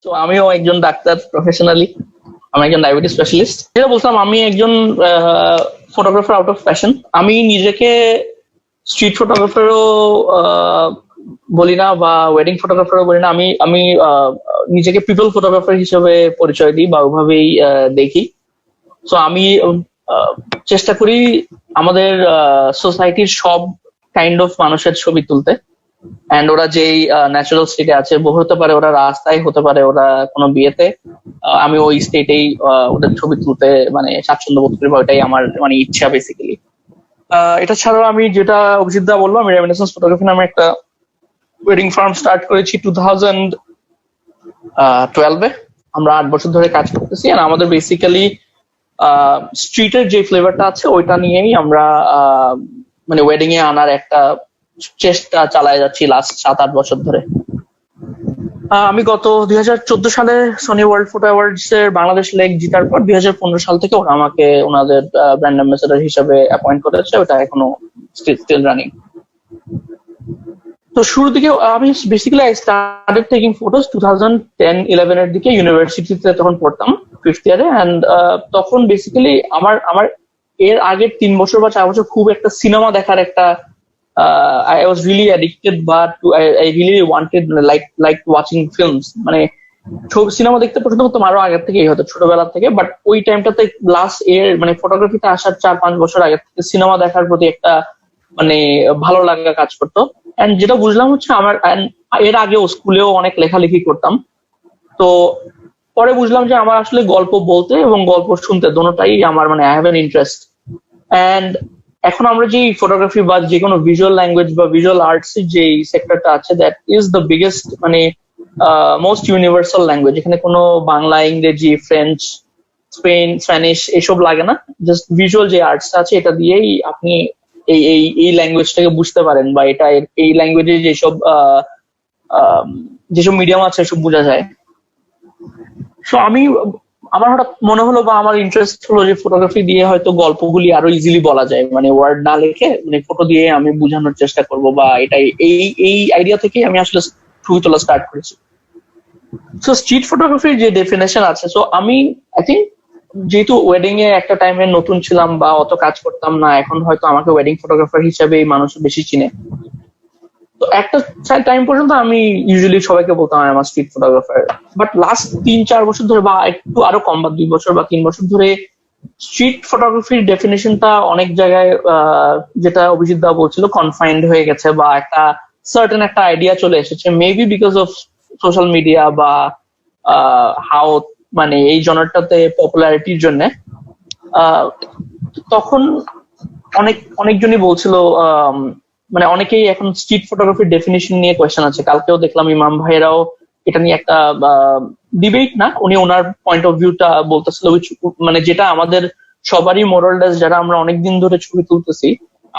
তো আমিও একজন ডাক্তার প্রফেশনালি, আমি একজন ডায়াবেটিস স্পেশালিস্ট। যেটা বলছিলাম, আমি একজন ফটোগ্রাফার আউট অফ প্যাশন। আমি নিজেকে স্ট্রিট ফটোগ্রাফারও বলি না বা ওয়েডিং ফটোগ্রাফারও বলি না। আমি আমি নিজেকে পিপল ফটোগ্রাফার হিসেবে পরিচয় দিই বা ওইভাবেই দেখি। তো আমি আহ, চেষ্টা করি আমাদের সোসাইটির সব কাইন্ড অফ মানুষের ছবি তুলতে। অ্যান্ড ওরা যেই ন্যাচারাল স্টেটে আছে, হতে পারে ওরা রাস্তায়, হতে পারে ওরা কোনো বিয়েতে, আমি ওই স্টেটেই ওদের ছবি তুলতে মানে স্বাচ্ছন্দ্য বোধ করি, বা ওইটাই আমার মানে ইচ্ছা বেসিক্যালি। এটা ছাড়াও আমি যেটা অভিজিৎ দা বললো, আমি রেমিনেসেন্স ফটোগ্রাফি নামে একটা ওয়েডিং ফার্ম স্টার্ট করেছি 2012-এ। আমরা 8 বছর ধরে কাজ করতেছি। আর আমাদের বেসিক্যালি স্ট্রিটের যে ফ্লেভারটা আছে ওইটা নিয়েই আমরা মানে ওয়েডিং এ আনার একটা চেষ্টা চালায় যাচ্ছি লাস্ট 7-8 বছর ধরে। আমি গত 2014 সালে সনি ওয়ার্ল্ড ফটো অ্যাওয়ার্ডস এর বাংলাদেশ লেগ জিতার পর 2015 সাল থেকে ওরা আমাকে ওনাদের ব্র্যান্ড অ্যাম্বাসেডর হিসেবে অ্যাপয়েন্ট করেছে। ওটা এখনো স্টিল রানিং। তো শুরুর দিকে আমি basically I started taking photos 2010-11 এর দিকে। ইউনিভার্সিটিতে তখন পড়তাম 5th ইয়ারে। অ্যান্ড তখন বেসিক্যালি আমার আমার এর আগের 3 বছর বা 4 বছর খুব একটা সিনেমা দেখার একটা I was really addicted, but I really wanted like watching films. মানে সিনেমা দেখতে পছন্দ করতাম আরো আগের থেকেই, হয়তো ছোটবেলা থেকে। বাট ওই টাইমটাতে লাস্ট এর মানে ফটোগ্রাফিতে আসার 4-5 বছর আগে থেকে সিনেমা দেখার প্রতি একটা মানে ভালো লাগা কাজ করতো। এন্ড যেটা বুঝলাম হচ্ছে আমার এর আগেও স্কুলেও অনেক লেখালেখি করতাম। তো পরে বুঝলাম যে আমার আসলে গল্প বলতে এবং গল্প শুনতে দোনোটাই আমার মানে I have an interest. And এখন আমরা যে ফটোগ্রাফি বা যে কোনো ভিজুয়াল ল্যাঙ্গুয়েজ বা ভিজুয়াল আর্টস যে সেক্টরটা আছে, দ্যাট ইজ দ্য বিগেস্ট মানে মোস্ট ইউনিভার্সাল ল্যাঙ্গুয়েজ। এখানে কোনো বাংলা, ইংরেজি, ফ্রেঞ্চ, স্প্যানিশ এসব লাগে না। জাস্ট ভিজুয়াল যে আর্টসটা আছে এটা দিয়েই আপনি এই এই এই ল্যাঙ্গুয়েজটাকে বুঝতে পারেন, বা এটা এই ল্যাঙ্গুয়েজে যেসব মিডিয়াম আছে এসব বোঝা যায়। সো আমার হঠাৎ মনে হলো বা আমার ইন্টারেস্ট হলো যে ফটোগ্রাফি দিয়ে হয়তো গল্পগুলি আরো ইজিলি বলা যায়, মানে ওয়ার্ড না লিখে মানে ফটো দিয়ে আমি বোঝানোর চেষ্টা করব। বা এটাই এই এই আইডিয়া থেকেই আমি আসলে ছবি তোলা স্টার্ট করেছি। সো স্ট্রিট ফটোগ্রাফির যে ডেফিনেশন আছে, সো আমি আই থিঙ্ক যেহেতু ওয়েডিং এ একটা টাইমে নতুন ছিলাম বা অত কাজ করতাম না, এখন হয়তো আমাকে ওয়েডিং ফটোগ্রাফার হিসেবে মানুষ বেশি চিনে। তো একটা টাইম পর্যন্ত আমি ইউজুয়ালি সবাইকে বলতাম আমার স্ট্রিট ফটোগ্রাফার। বাট লাস্ট 3-4 বছর ধরে, বা একটু আরো কম, বা 2 বছর বা 3 বছর ধরে স্ট্রিট ফটোগ্রাফির ডেফিনেশনটা অনেক জায়গায় যেটা অভিজিৎ দা বলছিল কনফাইন্ড হয়ে গেছে, বা একটা সার্টেন একটা আইডিয়া চলে এসেছে, maybe because of social media বা হাউ মানে এই জনারটাতে পপুলারিটির জন্য। তখন অনেকজনই বলছিল, মানে অনেকেই এখন স্ট্রিট ফটোগ্রাফির ডেফিনেশন নিয়ে কোয়েশ্চেন আছে। কালকেও দেখলাম ইমাম ভাইরাও এটা নিয়ে একটা ডিবেট না, উনি ওনার পয়েন্ট অফ ভিউটা বলতেছিল, মানে যেটা আমাদের সবারই মোরাললেস, যারা আমরা অনেকদিন ধরে ছবি তুলতেছি,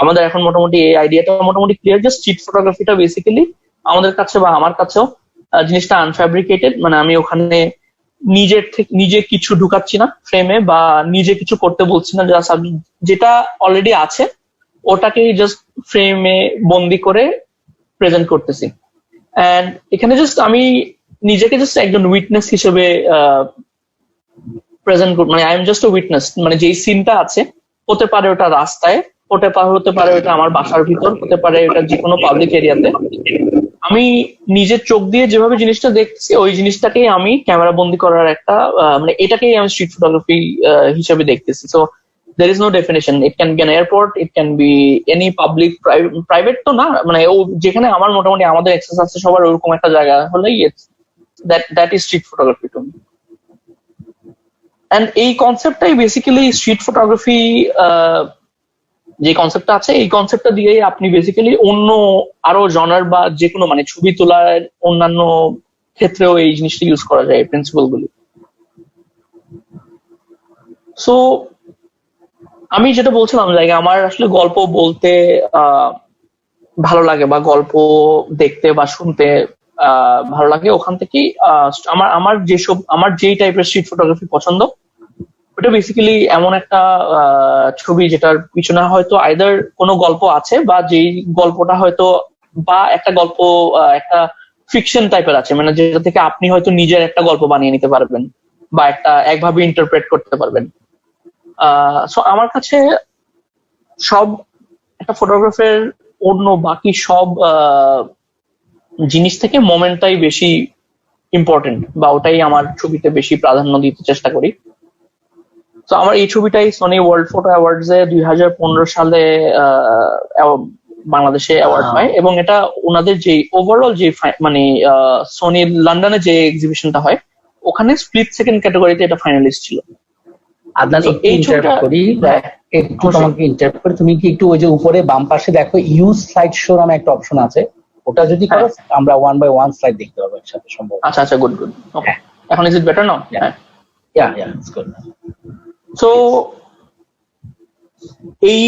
আমাদের এখন মোটামুটি এই আইডিয়াটা মোটামুটি ক্লিয়ার যে স্ট্রিট ফটোগ্রাফিটা বেসিক্যালি আমাদের কাছে বা আমার কাছেও জিনিসটা আনফ্যাব্রিকেটেড। মানে আমি ওখানে নিজে কিছু ঢুকাচ্ছি না ফ্রেমে, বা নিজে কিছু করতে বলছি না, যেটা অলরেডি আছে ওটাকেই জাস্ট ফ্রেমে বন্দি করে প্রেজেন্ট করতেছি। এন্ড এখানে জাস্ট আমি নিজেকে জাস্ট একজন উইটনেস হিসেবে প্রেজেন্ট করি, মানে আই এম জাস্ট উইটনেস। মানে যেই সিনটা আছে, হতে পারে ওটা রাস্তায়, হতে পারে ওটা আমার বাসার ভিতর, হতে পারে ওটা যে কোনো পাবলিক এরিয়াতে, আমি নিজের চোখ দিয়ে যেভাবে জিনিসটা দেখছি ওই জিনিসটাকেই আমি ক্যামেরা বন্দি করার একটা মানে এটাকেই আমি স্ট্রিট ফটোগ্রাফি হিসেবে দেখতেছি। So there is no definition. It can be an airport, it can be any public, private তো না, মানে ও যেখানে আমার মোটামুটি আমাদের অ্যাক্সেস আছে সবার, ওরকম একটা জায়গা হলেই that is street photography to me. And এই কনসেপ্টটাই বেসিক্যালি স্ট্রিট ফটোগ্রাফি যে কনসেপ্টটা আছে, এই কনসেপ্টটা দিয়েই আপনি বেসিক্যালি অন্য আরো জনার বা যে কোনো মানে ছবি তোলার অন্যান্য ক্ষেত্রেও এই জিনিসটা ইউজ করা যায়, প্রিন্সিপাল গুলি। সো আমি যেটা বলছিলাম, জায়গা আমার আসলে গল্প বলতে ভালো লাগে, বা গল্প দেখতে বা শুনতে ভালো লাগে। ওখান থেকেই আমার যেই টাইপের স্ট্রিট ফটোগ্রাফি পছন্দ, ওটা বেসিক্যালি এমন একটা ছবি যেটার পিছনে হয়তো আইদার কোনো গল্প আছে, বা যেই গল্পটা হয়তো, বা একটা গল্প একটা ফিকশন টাইপের আছে, মানে যেটা থেকে আপনি হয়তো নিজের একটা গল্প বানিয়ে নিতে পারবেন বা একটা একভাবে ইন্টারপ্রেট করতে পারবেন। সো আমার কাছে সব একটা ফটোগ্রাফের অন্য বাকি সব জিনিস থেকে মোমেন্টটাই বেশি ইম্পর্টেন্ট, বা ওটাই আমার ছবিতে বেশি প্রাধান্য দিতে চেষ্টা করি। তো আমার এই ছবিটাই সনি ওয়ার্ল্ড ফটো অ্যাওয়ার্ডস এ 2015 সালে বাংলাদেশে অ্যাওয়ার্ড পায়, এবং এটা ওনাদের যে ওভারঅল যে মানে সনি লন্ডনে যে এক্সিবিশনটা হয় ওখানে স্প্লিট সেকেন্ড ক্যাটাগরিতে এটা ফাইনালিস্ট ছিল। আদনান, এই ছবিটা করি, একটু তোমাকে ইন্টারাপ্ট করি। তুমি কি একটু ওই যে উপরে বাম পাশে দেখো ইউজ স্লাইড শো নামে একটা অপশন আছে, ওটা যদি করো আমরা 1 বাই 1 স্লাইড দেখতে পাবো একসাথে সম্ভব। আচ্ছা আচ্ছা, গুড গুড, ওকে। এখন is it better now? Yeah it's good. So এই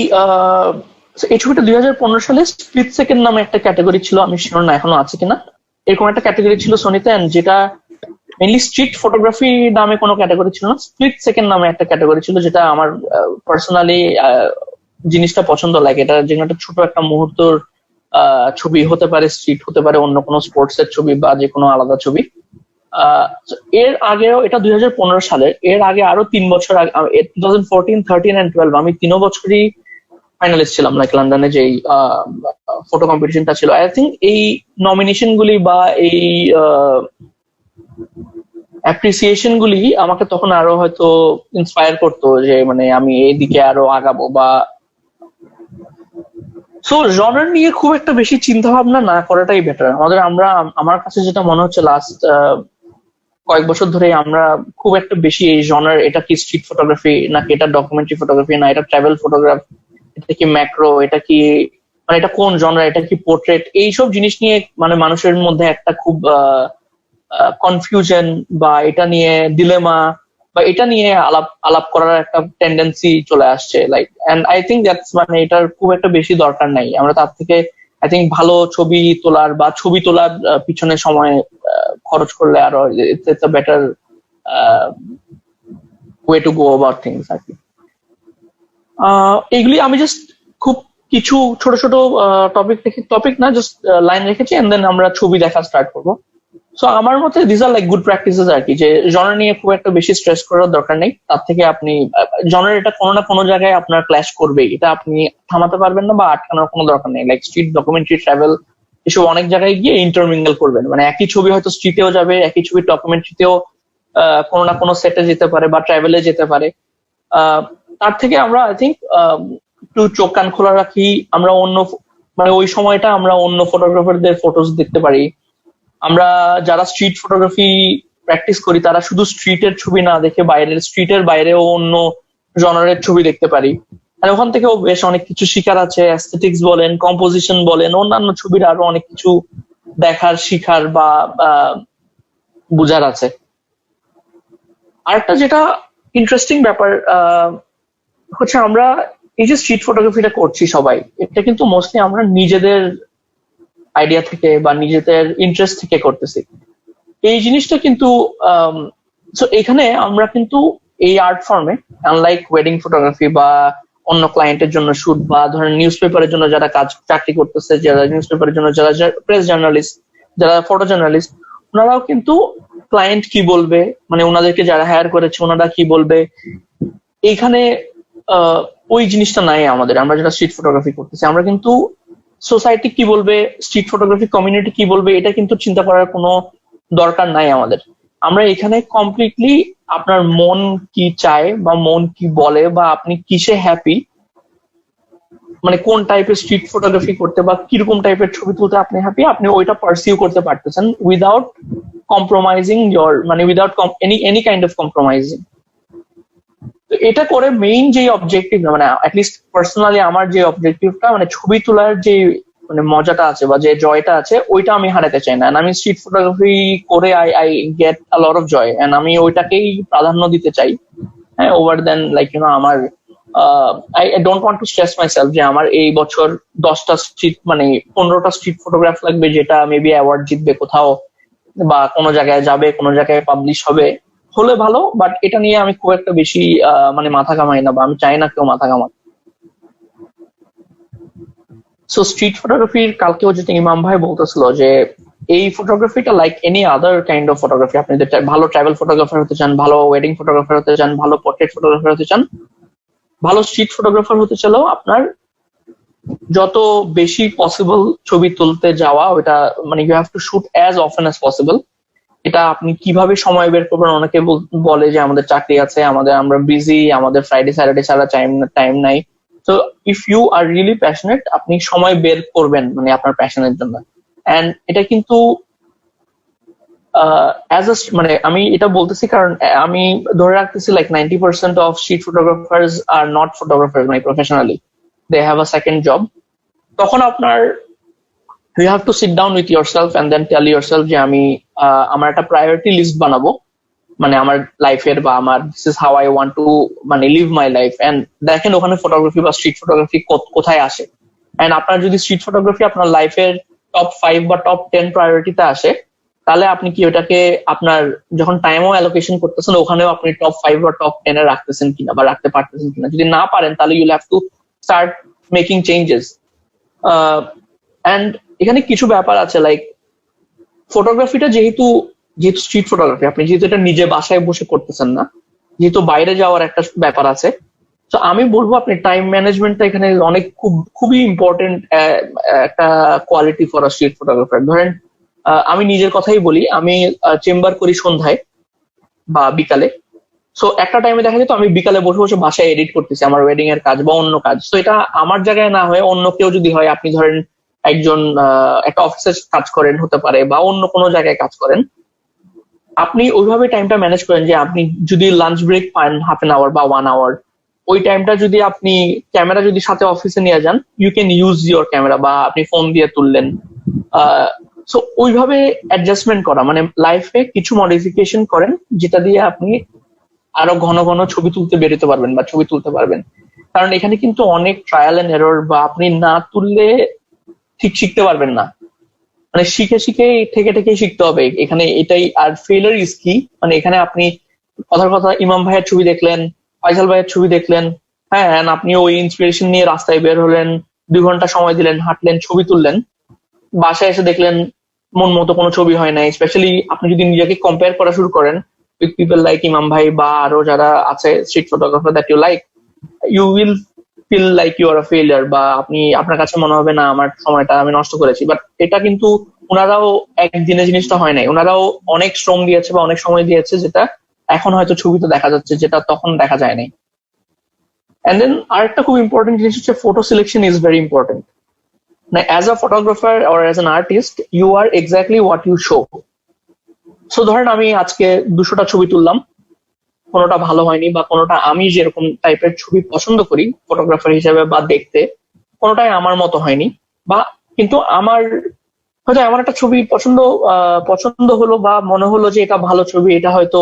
ছবিটা 2015 সালে স্প্লিট সেকেন্ড নামে একটা ক্যাটাগরি ছিল, আমি শিওর না এখনো আছে কিনা, এরকম একটা ক্যাটাগরি ছিল সোনিতে, যেটা মেইনলি স্ট্রিট ফটোগ্রাফি নামে কোনো ক্যাটাগরি ছিল না, স্প্লিট সেকেন্ড নামে একটা ক্যাটাগরি ছিল, যেটা আমার পার্সোনালি জিনিসটা পছন্দ লাগে। এটা যেখানে একটা ছোট একটা মুহূর্তর ছবি হতে পারে, স্ট্রিট হতে পারে, অন্য কোনো স্পোর্টস এর ছবি বা যে কোনো আলাদা ছবি। এর আগেও এটা 2015 সালের, এর আগে আরো 3 বছর আগে 2014, 13 and 12 আমি 3 বছরই ফাইনালিস্ট ছিলাম লাইক লন্ডনে যেই ফটো কম্পিটিশনটা ছিল। আই থিঙ্ক এই নমিনেশন গুলি বা এই অ্যাপ্রিসিয়েশন গুলি আমাকে তখন আরো হয়তো ইন্সপায়ার করতো যে মানে আমি এইদিকে আরো আগাবো। বা সো জনার নিয়ে খুব একটা বেশি চিন্তা ভাবনা না করাটাই বেটার আমাদের। আমার কাছে যেটা মনে হচ্ছে লাস্ট কয়েক বছর ধরে আমরা খুব একটা বেশি এই জনার, এটা কি স্ট্রিট ফটোগ্রাফি নাকি এটা ডকুমেন্টারি ফটোগ্রাফি, না এটা ট্রাভেল ফটোগ্রাফ, এটা কি ম্যাক্রো, এটা কি মানে এটা কোন জনরা, এটা কি পোর্ট্রেট, এইসব জিনিস নিয়ে মানে মানুষের মধ্যে একটা খুব কনফিউশন বা এটা নিয়ে ডিলেমা বা এটা নিয়ে আলাপ করার একটা টেন্ডেন্সি চলে আসছে like. And I think that's মানে এটার খুব একটা বেশি দরকার নাই। আমরা তার থেকে আই থিঙ্ক ভালো ছবি তোলার বা ছবি তোলার পিছনে সময় খরচ করলে আরো it's a better way to go about things আর কি। এইগুলি আমি জাস্ট খুব কিছু ছোট ছোট টপিক না জাস্ট লাইন রেখেছি, এন্ড দেন আমরা ছবি দেখা স্টার্ট করবো। সো আমার মতে this are like good practices আর কি, যে জনার নিয়ে খুব একটা বেশি স্ট্রেস করার দরকার নেই। তার থেকে আপনি জনার এটা কোনো না কোনো জায়গায় আপনার ক্ল্যাশ করবে, এটা আপনি থামাতে পারবেন না বা আটকানোর কোনো দরকার নেই। লাইক স্ট্রিট, ডকুমেন্টারি, ট্রাভেল এসব অনেক জায়গায় গিয়ে ইন্টারমিঙ্গেল করবেন, মানে একই ছবি হয়তো স্ট্রিটেও যাবে, একই ছবি ডকুমেন্টারিতেও কোনো না কোনো সেটে যেতে পারে বা ট্রাভেলে যেতে পারে। তার থেকে আমরা আই থিঙ্ক একটু চোখ কান খোলা রাখি, আমরা অন্য মানে ওই সময়টা আমরা অন্য ফটোগ্রাফারদের ফটোস দেখতে পারি। আমরা যারা স্ট্রিট ফটোগ্রাফি প্র্যাকটিস করি তারা শুধু স্ট্রিটের ছবি না দেখে স্ট্রিটের বাইরেও অন্য জনারের ছবি দেখতে পারি, আর ওখান থেকেও বেশ অনেক কিছু শিখার আছে। অ্যাস্থেটিক্স বলেন, কম্পোজিশন বলেন, অন্যান্য ছবির আরো অনেক কিছু দেখার, শিখার বা বুঝার আছে। আরেকটা যেটা ইন্টারেস্টিং ব্যাপার হচ্ছে, আমরা এই যে স্ট্রিট ফটোগ্রাফিটা করছি সবাই, এটা কিন্তু মোস্টলি আমরা নিজেদের আইডিয়া থেকে বা নিজেদের ইন্টারেস্ট থেকে করতেছি। এই জিনিসটা কিন্তু এখানে আমরা কিন্তু এই আর্ট ফর্মে আনলাইক ওয়েডিং ফটোগ্রাফি বা অন্য ক্লায়েন্টের জন্য শুট বা ধরেন নিউজ পেপারের জন্য যারা চাকরি করতেছে, যারা নিউজ পেপারের জন্য যারা প্রেস জার্নালিস্ট, যারা ফটো জার্নালিস্ট, ওনারাও কিন্তু ক্লায়েন্ট কি বলবে, মানে ওনাদেরকে যারা হায়ার করেছে ওনারা কি বলবে, এইখানে ওই জিনিসটা নাই আমাদের। আমরা যারা স্ট্রিট ফটোগ্রাফি করতেছি আমরা কিন্তু সোসাইটি কি বলবে, স্ট্রিট ফটোগ্রাফি কমিউনিটি কি বলবে, এটা কিন্তু চিন্তা করার কোনো দরকার নাই আমাদের। আমরা এখানে কমপ্লিটলি আপনার মন কি চায় বা মন কি বলে বা আপনি কিসে হ্যাপি, মানে কোন টাইপের স্ট্রিট ফটোগ্রাফি করতে বা কিরকম টাইপের ছবি তুলতে আপনি হ্যাপি, আপনি ওইটা পারসিউ করতে পারতেছেন উইদাউট কম্প্রোমাইজিং মানে without any kind of compromising. তো এটা করে মেইন যে অবজেক্টিভ, মানে অ্যাটলিস্ট পার্সোনালি আমার যে অবজেক্টিভটা, মানে ছবি তোলার যে মানে মজাটা আছে বা যে জয়টা আছে, ওইটা আমি হারাতে চাই না। আমি স্ট্রিট ফটোগ্রাফি করে I get a lot of joy, and আমি ওইটাকেই প্রাধান্য দিতে চাই, হ্যাঁ, ওভার দেন লাইক আমার I don't want to stress myself যে আমার এই বছর 10টা স্ট্রিট মানে 15টা স্ট্রিট ফটোগ্রাফ লাগবে, যেটা মেবি অ্যাওয়ার্ড জিতবে কোথাও বা কোনো জায়গায় যাবে, কোনো জায়গায় পাবলিশ হবে, হলে ভালো। বাট এটা নিয়ে আমি খুব একটা বেশি মানে মাথা কামাই না, বা আমি চাই না কেউ মাথা কামাক। সো স্ট্রিট ফটোগ্রাফির কালকেও যেটা ইমাম ভাই বলতেছিল যে এই ফটোগ্রাফিটা like any other kind of photography, আপনি যদি ভালো ট্রাভেল ফটোগ্রাফার হতে চান, ভালো ওয়েডিং ফটোগ্রাফার হতে চান, ভালো পোর্ট্রেট ফটোগ্রাফার হতে চান, ভালো স্ট্রিট ফটোগ্রাফার হতে চাইলেও আপনার যত বেশি পসিবল ছবি তুলতে যাওয়া, ওটা মানে you have to shoot as often as possible. এটা আপনি কিভাবে সময় বের করবেন, অনেকে বলে যে আমাদের চাকরি আছে, আমরা বিজি, আমাদের ফ্রাইডে স্যাটারডে ছাড়া টাইম নাই। তো if you are really passionate, আপনি সময় বের করবেন মানে আপনার প্যাশনের জন্য। এন্ড এটা কিন্তু মানে আমি এটা বলতেছি কারণ আমি ধরে রাখতেছি like 90% of street photographers are not photographers মানে professionally, they have a second job. তখন আপনার you have to sit down with yourself and then tell yourself যে আমি আমার একটা প্রায়োরিটি লিস্ট বানাবো, মানে আমার লাইফের বা আমার this is how I want to মানে লিভ মাই লাইফ। এন্ড দেখেন ওখানে ফটোগ্রাফি বা স্ট্রিট ফটোগ্রাফি কোথায় আসে। এন্ড আপনার যদি স্ট্রিট ফটোগ্রাফি আপনার লাইফের টপ 5 বা টপ 10 প্রায়োরিটিতে আসে, তাহলে আপনি কি ওটাকে আপনার যখন টাইমও অ্যালোকেশন করতেছেন ওখানেও আপনি টপ 5 বা টপ 10 এ রাখতেছেন কিনা বা রাখতে পারতেছেন কিনা। যদি না পারেন তাহলে you'll have to start making changes. And এখানে কিছু ব্যাপার আছে, লাইক ফটোগ্রাফিটা যেহেতু স্ট্রিট ফটোগ্রাফি, আপনি যেহেতু এটা নিজে বাসায় বসে করতেছেন না, যেহেতু বাইরে যাওয়ার একটা ব্যাপার আছে, তো আমি বলবো আপনি টাইম ম্যানেজমেন্টটা এখানে অনেক খুবই ইম্পর্টেন্ট একটা quality for a street photographer. ধরেন আমি নিজের কথাই বলি, আমি চেম্বার করি সন্ধ্যায় বা বিকালে। সো একটা টাইমে দেখা যেত আমি বিকালে বসে বসে বাসায় এডিট করতেছি আমার ওয়েডিং এর কাজ বা অন্য কাজ। তো এটা আমার জায়গায় না হয়ে অন্য কেউ যদি হয়, আপনি ধরেন একজন একটা অফিসে কাজ করেন হতে পারে বা অন্য কোনো জায়গায় কাজ করেন, আপনি ওইভাবে টাইমটা ম্যানেজ করেন যে আপনি যদি লাঞ্চ ব্রেক পান হাফ এন আওয়ার বা 1 আওয়ার, ওই টাইমটা যদি আপনি ক্যামেরা যদি সাথে অফিসে নিয়ে যান, you can use your camera বা আপনি ফোন দিয়ে তুললেন। সো ওইভাবে অ্যাডজাস্টমেন্ট করা মানে লাইফে কিছু মডিফিকেশন করেন যেটা দিয়ে আপনি আরো ঘন ঘন ছবি তুলতে বেরোতে পারবেন বা ছবি তুলতে পারবেন। কারণ এখানে কিন্তু অনেক ট্রায়াল এন্ড এরর, বা আপনি না তুললে ঠিক শিখতে পারবেন না, মানে শিখে থেকে শিখতে হবে এখানে, এটাই। আর ফেলার ইজ কি, মানে এখানে আপনি কথার কথা ইমাম ভাইয়ের ছবি দেখলেন, ফয়সাল ভাইয়ের ছবি দেখলেন, হ্যাঁ, আপনি ওই ইন্সপিরেশন নিয়ে রাস্তায় বের হলেন, 2 ঘন্টা সময় দিলেন, হাঁটলেন, ছবি তুললেন, বাসায় এসে দেখলেন মন মতো কোনো ছবি হয় না। স্পেশালি আপনি যদি নিজেকে কম্পেয়ার করা শুরু করেন উইথ পিপল লাইক ইমাম ভাই বা আরো যারা আছে street photographer that you like, you will feel like you are a failure, বা আপনার কাছে মনে হবে না আমার সময়টা আমি নষ্ট করেছি। বাট এটা কিন্তু ওনারাও একদিনে জিনিসটা হয় নাই, ওনারাও অনেক শ্রম দিয়েছে বা অনেক সময় দিয়েছে, যেটা এখন হয়তো ছবিতে দেখা যাচ্ছে, যেটা তখন দেখা যায় নাই। এন্ড দেন আরেকটা খুব ইম্পর্টেন্ট জিনিস হচ্ছে photo selection is very important. As a photographer or as an artist you are exactly what you show. So ধরেন আমি আজকে 200টা ছবি তুললাম, কোনোটা ভালো হয়নি বা কোনোটা আমি যেরকম টাইপের ছবি পছন্দ করি ফটোগ্রাফার হিসেবে বা দেখতে, কোনোটাই আমার মতো হয়নি, বা কিন্তু আমার হয়তো এমন একটা ছবি পছন্দ হলো বা মনে হলো যে এটা ভালো ছবি, এটা হয়তো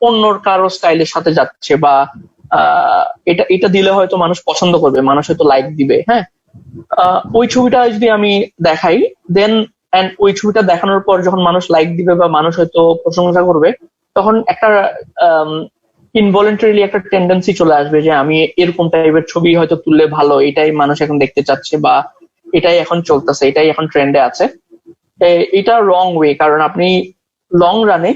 অন্যর কারো স্টাইলের সাথে যাচ্ছে, বা এটা দিলে হয়তো মানুষ পছন্দ করবে, মানুষ হয়তো লাইক দিবে, হ্যাঁ। ওই ছবিটা যদি আমি দেখাই, দেন ওই ছবিটা দেখানোর পর যখন মানুষ লাইক দিবে বা মানুষ হয়তো প্রশংসা করবে, তখন একটা ইনভলেন্টারিলি একটা টেন্ডেন্সি চলে আসবে যে আমি এরকম টাইপের ছবি হয়তো তুললে ভালো, এটাই মানুষ এখন দেখতে চাচ্ছে, বা এটাই এখন চলতেছে, এটাই এখন ট্রেন্ডে আছে। এটা রং ওয়ে, কারণ আপনি লং রানে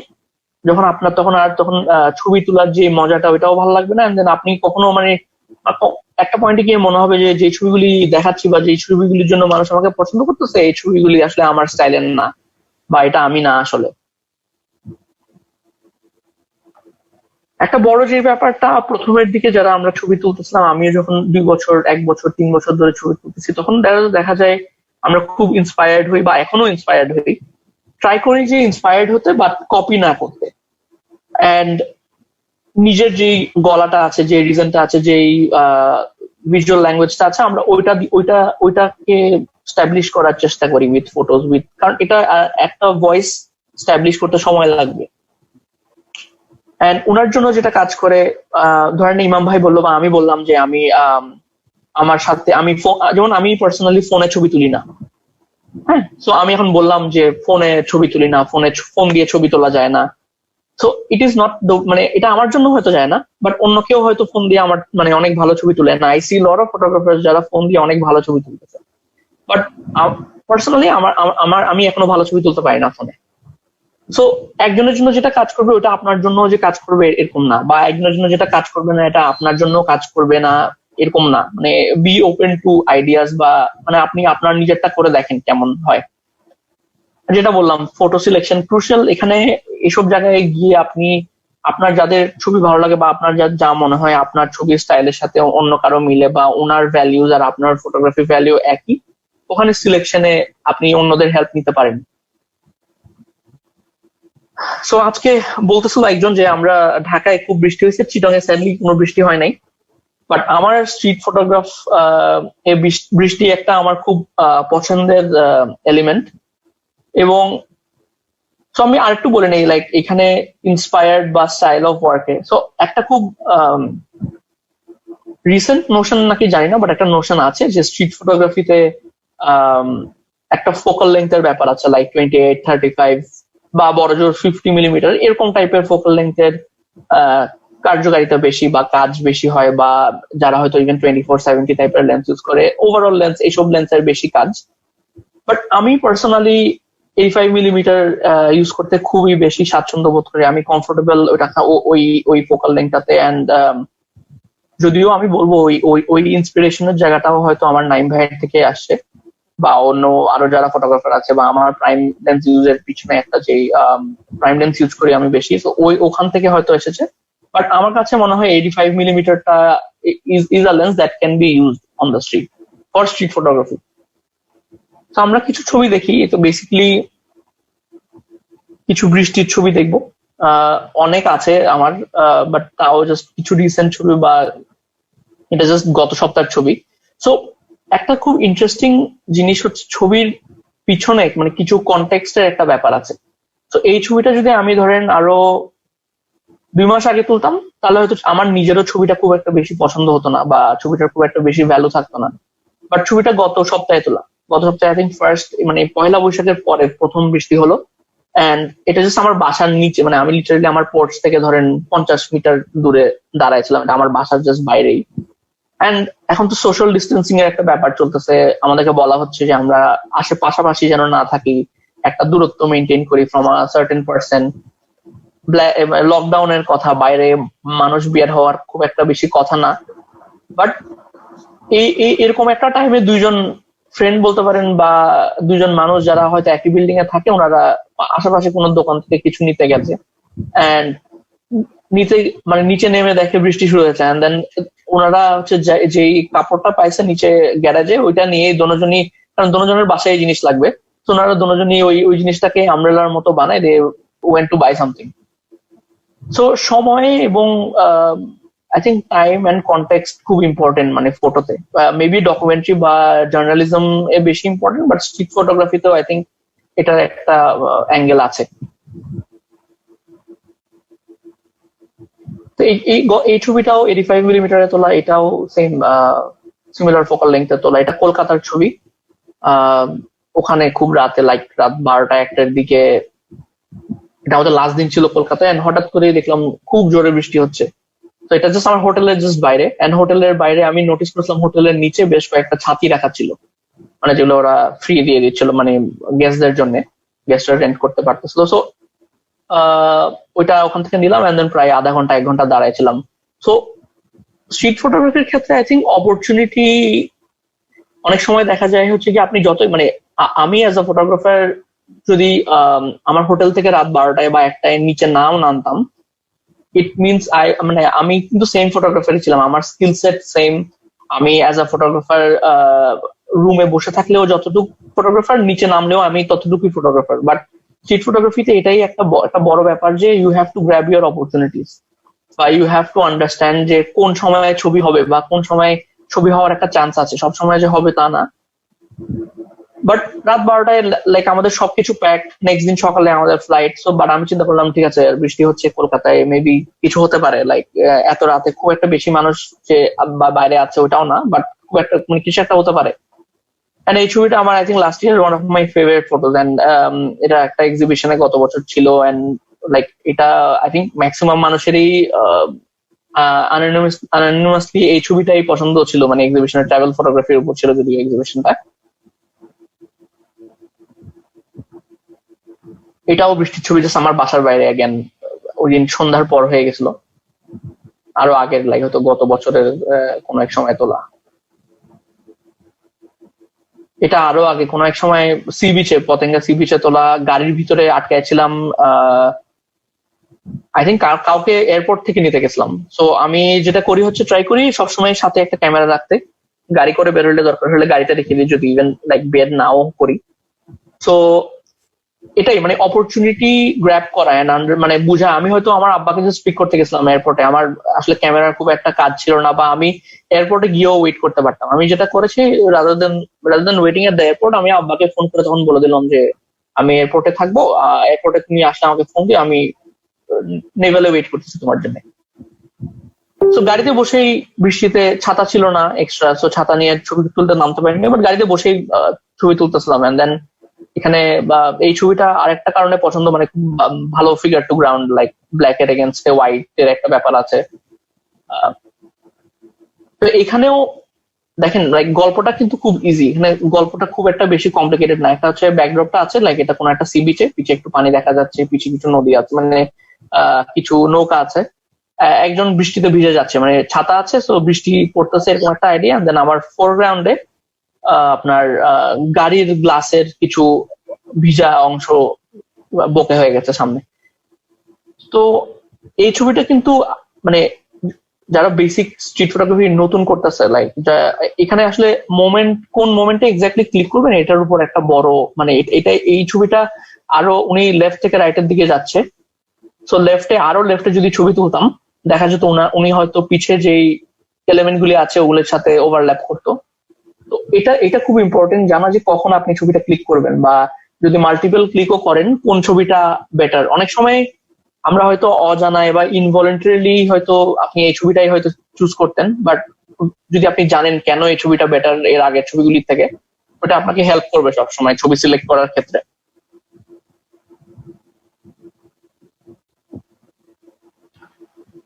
যখন আপনার তখন ছবি তোলার যে মজাটা ওইটাও ভালো লাগবে না। দেন আপনি কখনো মানে একটা পয়েন্টে গিয়ে মনে হবে যে ছবিগুলি দেখাচ্ছি বা যে ছবিগুলির জন্য মানুষ আমাকে পছন্দ করতেছে, এই ছবিগুলি আসলে আমার স্টাইলের না, বা এটা আমি না আসলে। একটা বড় যে ব্যাপারটা, প্রথমের দিকে যারা আমরা ছবি তুলতেছিলাম, আমিও যখন 2 বছর 1 বছর 3 বছর ধরে ছবি তুলতেছি, তখন দেখা যায় আমরা খুব ইন্সপায়ার্ড হই বা এখনো ইন্সপায়ার্ড হই, ট্রাই করি যে ইন্সপায়ার্ড হতে বাট কপি না করতে। এন্ড নিজের যেই গলাটা আছে, যে রিজনটা আছে, যেই ভিজুয়াল ল্যাঙ্গুয়েজটা আছে, আমরা ওইটাকে স্টাবলিশ করার চেষ্টা করি উইথ ফটোজ, কারণ এটা একটা ভয়েস স্টাবলিশ করতে সময় লাগবে। এন্ড ওনার জন্য যেটা কাজ করে, ধরেন ইমাম ভাই বললো বা আমি বললাম যে আমি আমার সাথে যেমন আমি পার্সোনালি ফোনে ছবি তুলি না, হ্যাঁ। সো আমি এখন বললাম যে ফোনে ছবি তুলি না, ফোন দিয়ে ছবি তোলা যায় না। সো ইট ইজ নট মানে এটা আমার জন্য হয়তো যায় না, বাট অন্য কেউ হয়তো ফোন দিয়ে আমার মানে অনেক ভালো ছবি তুলে না। I see lot of photographer যারা ফোন দিয়ে অনেক ভালো ছবি তুলতেছে, বাট পার্সোনালি আমি এখনো ভালো ছবি তুলতে পারি না ফোনে। সো একজনের জন্য যেটা কাজ করবে ওটা আপনার জন্য যে কাজ করবে এরকম না, বা একজনের জন্য যেটা কাজ করবে না এটা আপনার জন্য কাজ করবে না এরকম না। মানে বি ওপেন টু আইডিয়াস, বা মানে আপনি আপনার নিজেরটা করে দেখেন কেমন হয়। যেটা বললাম ফটো সিলেকশন ক্রুশিয়াল এখানে। এসব জায়গায় গিয়ে আপনি আপনার যাদের ছবি ভালো লাগে বা আপনার যা মনে হয় আপনার ছবির স্টাইলের সাথে অন্য কারো মিলে, বা ওনার ভ্যালিউজ আর আপনার ফটোগ্রাফি ভ্যালিউ একই, ওখানে সিলেকশনে আপনি অন্যদের হেল্প নিতে পারেন। সো আজকে বলতেছিল একজন যে আমরা ঢাকায় খুব বৃষ্টি হয়েছে, চিটং এ স্যাডলি কোনো বৃষ্টি হয় নাই। বাট আমার স্ট্রিট ফটোগ্রাফ বৃষ্টি একটা আমার খুব পছন্দের এলিমেন্ট। এবং সো আমি আরেকটু বলে নেই লাইক এখানে ইন্সপায়ার্ড বা স্টাইল অফ ওয়ার্কে। সো একটা খুব রিসেন্ট নোশন নাকি জানি না, বাট একটা নোশন আছে যে স্ট্রিট ফটোগ্রাফিতে একটা ফোকাল লেন্থের ব্যাপার আছে, লাইক 28, 35 বা বড়জোর 50 মিলিমিটার এরকম টাইপের ফোকাল লেন্থের কার্যকারিতা বেশি বা কাজ বেশি হয়, বা যারা হয়তো ইভেন 24-70 টাইপের লেন্স ইউজ করে, ওভারঅল লেন্স এইসব লেন্সের বেশি কাজ। বাট আমি পার্সোনালি 85 মিলিমিটার ইউজ করতে খুবই বেশি স্বাচ্ছন্দ্য বোধ করি। আমি কমফোর্টেবল ওই ফোকাল লেন্থটাতে। অ্যান্ড যদিও আমি বলবো ওই ইন্সপিরেশনের জায়গাটাও হয়তো আমার নাইম ভাইয়ের থেকে আসছে, বা অন্য আরো যারা ফটোগ্রাফার আছে, বা আমার প্রাইম লেন্স ইউজের পিছনে একটা যে প্রাইম লেন্স ইউজ করি আমি বেশি, তো ওখান থেকে হয়তো এসেছে। বাট আমার কাছে মনে হয় 85 মিলিমিটারটা is a lens that can be used on the street for street photography. তো আমরা কিছু ছবি দেখি, তো বেসিক্যালি কিছু বৃষ্টির ছবি দেখবো। অনেক আছে আমার, বাট তাও জাস্ট কিছু রিসেন্ট ছবি, বা এটা জাস্ট গত সপ্তাহের ছবি। সো একটা খুব ইন্টারেস্টিং জিনিস হচ্ছে ছবির পিছনে মানে কিছু কনটেক্সটের একটা ব্যাপার আছে। তো এই ছবিটা যদি আমি ধরেন আরো 2 মাস আগে তুলতাম, তাহলে হয়তো আমার নিজেরও ছবিটা খুব একটা বেশি পছন্দ হতো না, বা ছবিটার খুব একটা বেশি ভ্যালু থাকতো না। বাট ছবিটা গত সপ্তাহে তোলা, গত সপ্তাহে আই থিঙ্ক ফার্স্ট মানে পয়লা বৈশাখের পরে প্রথম বৃষ্টি হলো। এন্ড এটা জাস্ট আমার বাসার নিচে, মানে আমি লিটারালি আমার পোর্চ থেকে ধরেন 50 মিটার দূরে দাঁড়াইছিলাম, এটা আমার বাসার জাস্ট বাইরেই। এন্ড এখন তো সোশ্যাল ডিস্টেন্সিং এর একটা ব্যাপার চলতেছে, আমাদেরকে বলা হচ্ছে যে আমরা পাশাপাশি যেন না থাকি, একটা দূরত্ব মেনটেন করি ফ্রম আ সার্টেন পার্সন। লকডাউনের কথা, বাইরে মানুষ বের হওয়ার খুব একটা বেশি কথা না। বাট এরকম একটা টাইমে দুইজন ফ্রেন্ড বলতে পারেন, বা দুজন মানুষ যারা হয়তো একই বিল্ডিং এ থাকে, ওনারা আশেপাশে কোনো দোকান থেকে কিছু নিতে গেছে, এন্ড নিচে নেমে দেখে বৃষ্টি শুরু হয়েছে। এন্ড দেন ওনারা হচ্ছে যেই কাপড়টা পাইছে নিচে গ্যারাজে, ওইটা নিয়ে দোনোজনই, কারণ দোনোজনের বাসায় এই জিনিস লাগবে, তো ওনারা দোনোজনই ওই জিনিসটাকে আমব্রেলার মতো বানায়, they went to buy something. So সময় এবং I think time and context খুব ইম্পর্টেন্ট মানে ফটোতে। মেবি ডকুমেন্টারি বা জার্নালিজম এ বেশি ইম্পর্টেন্ট, বাট স্ট্রিট ফটোগ্রাফিতেও আই থিঙ্ক এটার একটা অ্যাঙ্গেল আছে। তো এই ছবিটাও 85 মিলিমিটারে তোলা, এটাও সেম সিমিলার ফোকাল লেন্থে তোলা। এটা কলকাতার ছবি। ওখানে খুব রাতে, লাইক রাত 12টা-1টার দিকে, এটা আমাদের লাস্ট দিন ছিল কলকাতায়, এন্ড হঠাৎ করে দেখলাম খুব জোরে বৃষ্টি হচ্ছে। তো এটা জাস্ট আমার হোটেলের জাস্ট বাইরে, এন্ড হোটেলের বাইরে আমি নোটিস করলাম হোটেলের নিচে বেশ কয়েকটা ছাতি রাখা ছিল, মানে যেগুলো ওরা ফ্রি দিয়ে দিচ্ছিল, মানে গেস্টদের জন্য, গেস্টরা রেন্ট করতে পারতেছিল। সো ওইটা ওখান থেকে নিলাম, এন্ড দেন প্রায় আধা ঘন্টা 1 ঘন্টা দাঁড়াইছিলাম। সো স্ট্রিট ফটোগ্রাফির ক্ষেত্রে আই থিঙ্ক অপরচুনিটি অনেক সময় দেখা যায় হচ্ছে কি, আপনি যতই মানে আমি অ্যাজ আ ফটোগ্রাফার যদি আমার হোটেল থেকে রাত 12টায় বা 1টায় নিচে নাও নামতাম, ইট মিনস মানে আমি কিন্তু সেম ফটোগ্রাফারই ছিলাম, আমার স্কিল সেট সেম। আমি অ্যাজ আ ফটোগ্রাফার রুমে বসে থাকলেও যতটুকু ফটোগ্রাফার, নিচে নামলেও আমি ততটুকুই ফটোগ্রাফার। বাট স্ট্রিট ফটোগ্রাফিতে এটাই একটা বড় ব্যাপার যে you have to grab your opportunities, বা ইউ হ্যাভ টু আন্ডারস্ট্যান্ড যে কোন সময় ছবি হবে, বা কোন সময় ছবি হওয়ার একটা চান্স আছে, সব সময় যে হবে তা না। বাট রাত 12টায় লাইক আমাদের সবকিছু প্যাক, নেক্সট দিন সকালে আমাদের ফ্লাইট। সো বাট আমি চিন্তা করলাম ঠিক আছে বৃষ্টি হচ্ছে কলকাতায়, মেবি কিছু হতে পারে, লাইক এত রাতে খুব একটা বেশি মানুষ যে বাইরে আছে ওটাও না, বাট খুব একটা মানে কিছু একটা হতে পারে। এন্ড এই ছবিটা আমার I think last year one of my favourite photos. And এটা একটা এক্সিবিশনে গত বছর ছিল, এন্ড লাইক এটা আই থিঙ্ক ম্যাক্সিমাম মানুষেরই আনঅনিমাসলি এই ছবিটাই পছন্দ ছিল, মানে এক্সিবিশনের ট্রাভেল ফটোগ্রাফির উপর ছিল যদিও এক্সিবিশনটা। এটাও বৃষ্টির ছবি, জাস্ট আমার বাসার বাইরে অ্যাগেন ওই দিন সন্ধ্যার পর হয়ে গেছিল, আরো আগের লাইক হয়তো গত বছরের কোনো এক সময় তোলা। এটা আরো আগে কোনো এক সময় সি বিচে, পতেঙ্গা সি বিচে তোলা, গাড়ির ভিতরে আটকাইছিলাম। আই থিঙ্ক কাউকে এয়ারপোর্ট থেকে নিতে গেছিলাম। সো আমি যেটা করি হচ্ছে ট্রাই করি সবসময় সাথে একটা ক্যামেরা রাখতে, গাড়ি করে বেরোলে দরকার হলে গাড়িটা রেখে দিই, যদি ইভেন লাইক বের নাও করি। সো এটাই মানে অপরচুনিটি গ্র্যাব করা, মানে বুঝা। আমি হয়তো আমার আব্বাকে স্পিক করতে গেছিলাম এয়ারপোর্টে, আমার আসলে ক্যামেরার খুব একটা কাজ ছিল না, বা আমি এয়ারপোর্টে গিয়েও ওয়েট করতে পারতাম। আমি যেটা করেছি, rather than waiting at the airport, আমি আব্বাকে ফোন করে তখন বলে দিলাম যে আমি এয়ারপোর্টে থাকবো, এয়ারপোর্টে তুমি আসলে আমাকে ফোন দিয়ে, আমি নেভেলে ওয়েট করতেছি তোমার জন্য। তো গাড়িতে বসেই, বৃষ্টিতে ছাতা ছিল না এক্সট্রা, সো ছাতা নিয়ে ছবি তুলতে নামতে পারিনি, বাট গাড়িতে বসেই ছবি তুলতেছিলাম। এন্ড দেন এখানে এই ছবিটা আরেকটা কারণে পছন্দ, মানে খুব ভালো figure to ground, like black এর এগেনস্ট হোয়াইট এর একটা ব্যাপার আছে। তো এখানেও দেখেন লাইক গল্পটা কিন্তু খুব ইজি, এখানে গল্পটা খুব একটা বেশি কমপ্লিকেটেড না। একটা হচ্ছে ব্যাকড্রপটা আছে, লাইক এটা কোনো একটা সি বিচে, পিছে একটু পানি দেখা যাচ্ছে, পিছে কিছু নদী আছে, মানে কিছু নৌকা আছে, একজন বৃষ্টিতে ভিজে যাচ্ছে, মানে ছাতা আছে, তো বৃষ্টি পড়তেছে এরকম একটা আইডিয়া। দেন আমার ফোরগ্রাউন্ডে আপনার গাড়ির গ্লাসের কিছু ভিজা অংশ বকে হয়ে গেছে সামনে। তো এই ছবিটা কিন্তু মানে যারা বেসিক স্ট্রিট ফটোগ্রাফি নতুন করতেছে, লাইক এখানে আসলে কোন মোমেন্টে এক্স্যাক্টলি ক্লিক করবেন এটার উপর একটা বড়, মানে এটা এই ছবিটা আরো উনি লেফট থেকে রাইটের দিকে যাচ্ছে, সো লেফটে যদি ছবি তুলতাম দেখা যেত উনি হয়তো পিছে যেই এলিমেন্ট গুলি আছে ওগুলোর সাথে ওভারল্যাপ করতো। তো এটা খুব ইম্পর্টেন্ট জানা যে কখন আপনি ছবিটা ক্লিক করবেন, বা যদি মাল্টিপল ক্লিকও করেন কোন ছবিটা বেটার। অনেক সময় আমরা হয়তো অজানায় বা ইনভলেন্টারিলি হয়তো আপনি এই ছবিটাই হয়তো চুজ করতেন, বাট যদি আপনি জানেন কেন এই ছবিটা বেটার এর আগের ছবিগুলির থেকে, ওটা আপনাকে হেল্প করবে সবসময় ছবি সিলেক্ট করার ক্ষেত্রে।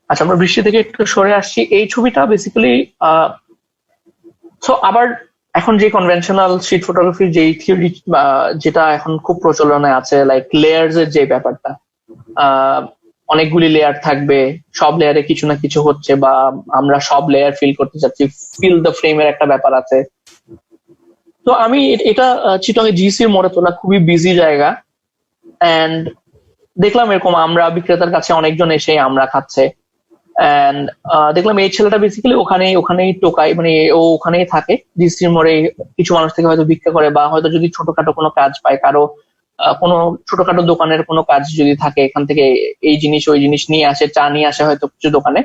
আচ্ছা, আমরা বৃষ্টি থেকে একটু সরে আসছি। এই ছবিটা বেসিক্যালি আবার এখন যে কনভেনশনাল স্ট্রিট ফটোগ্রাফির যে থিওরি যেটা এখন খুব প্রচলনে আছে, লাইক লেয়ার্স এর যে ব্যাপারটা, অনেকগুলি লেয়ার থাকবে, সব লেয়ারে কিছু না কিছু হচ্ছে, বা আমরা সব লেয়ার ফিল করতে চাচ্ছি, ফিল দ্য ফ্রেমের একটা ব্যাপার আছে। তো আমি এটা চিটংয়ে জিসির মোড়ে তোলা, খুবই বিজি জায়গা, এন্ড দেখলাম এরকম আমরা বিক্রেতার কাছে অনেকজন এসে আমরা খাচ্ছে, এন্ড দেখলাম এই ছেলেটা বেসিক্যালি ওখানেই টোকায়, মানে ও ওখানেই থাকে জিসির মোড়ে, কিছু মানুষ থেকে হয়তো ভিক্ষা করে, বা হয়তো যদি ছোটখাটো কোনো কাজ পায়, কারো কোনো ছোটখাটো দোকানের কোনো কাজ যদি থাকে, এখান থেকে এই জিনিস ওই জিনিস নিয়ে আসে, চা নিয়ে আসে হয়তো কিছু দোকানে,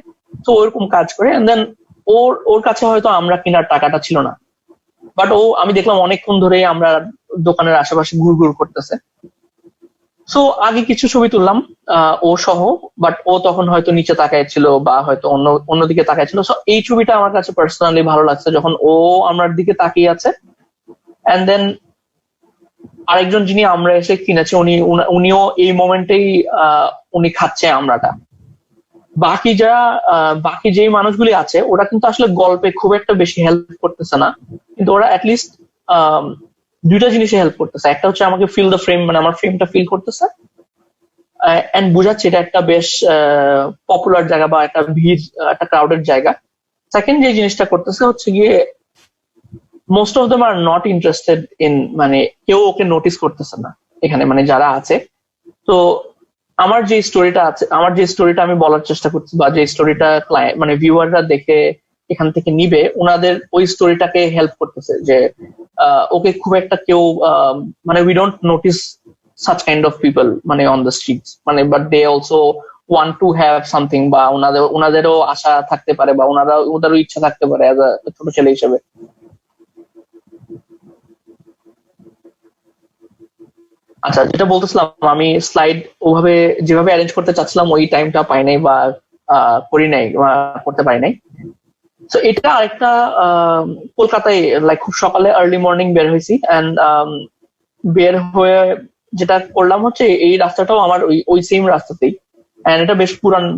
তো ওরকম কাজ করে। এন্ড দেন ওর কাছে হয়তো আমরা কেনার টাকাটা ছিল না, বাট আমি দেখলাম অনেকক্ষণ ধরে আমরা দোকানের আশেপাশে ঘুরঘুর করতেছে। সো আগে কিছু ছবি তুললাম ও সহ, বাট ও তখন হয়তো নিচে তাকায় ছিল, বা হয়তো অন্যদিকে তাকায় ছিল। সো এই ছবিটা আমার কাছে পার্সোনালি ভালো লাগছে, যখন ও আমার দিকে তাকিয়ে আছে, এন্ড দেন আরেকজন যিনি আমরা এসে কিনেছে উনিও এই মোমেন্টেই উনি খাচ্ছে আমরাটা। বাকি যেই মানুষগুলি আছে ওরা কিন্তু আসলে গল্পে খুব একটা বেশি হেল্প করতেছে না, কিন্তু ওরা অ্যাটলিস্ট দুইটা জিনিসে হেল্প করতেছে। একটা হচ্ছে আমাকে ফিল দ্য ফ্রেম, মানে আমার ফ্রেমটা ফিল করতেছে, এন্ড বুঝাচ্ছে এটা একটা বেশ পপুলার জায়গা বা একটা ভিড়, একটা ক্রাউডেড জায়গা। সেকেন্ড যে জিনিসটা করতেছে হচ্ছে গিয়ে most of them are not interested in, মানে কেউ ওকে নোটিস করতেছে না এখানে, মানে যারা আছে। তো আমার যে স্টোরিটা আমি বলার চেষ্টা করছি, বা যে স্টোরিটা মানে ভিউয়াররা দেখে এখান থেকে নিবে, ওনাদের ওই স্টোরিটাকে হেল্প করতেছে, যে ওকে খুব একটা কেউ মানে we don't notice such kind of people মানে on the streets, মানে but they also want to have something, বা ওনাদেরও আশা থাকতে পারে, বা ওদেরও ইচ্ছা থাকতে পারে অ্যাজ আ ছোট ছেলে হিসেবে। আচ্ছা, যেটা বলতেছিলাম, আমি স্লাইড ওভাবে যেভাবে অ্যারেঞ্জ করতে চাচ্ছিলাম ওই টাইমটা পাই নাই, বা করি নাই, বা করতে পারি নাই। তো এটা আরেকটা কলকাতায় লাইক খুব সকালে আর্লি মর্নিং বের হয়েছি, এন্ড বের হয়ে যেটা করলাম হচ্ছে এই রাস্তাটাও আমার ওই সেম রাস্তাতেই, এন্ড এটা বেশ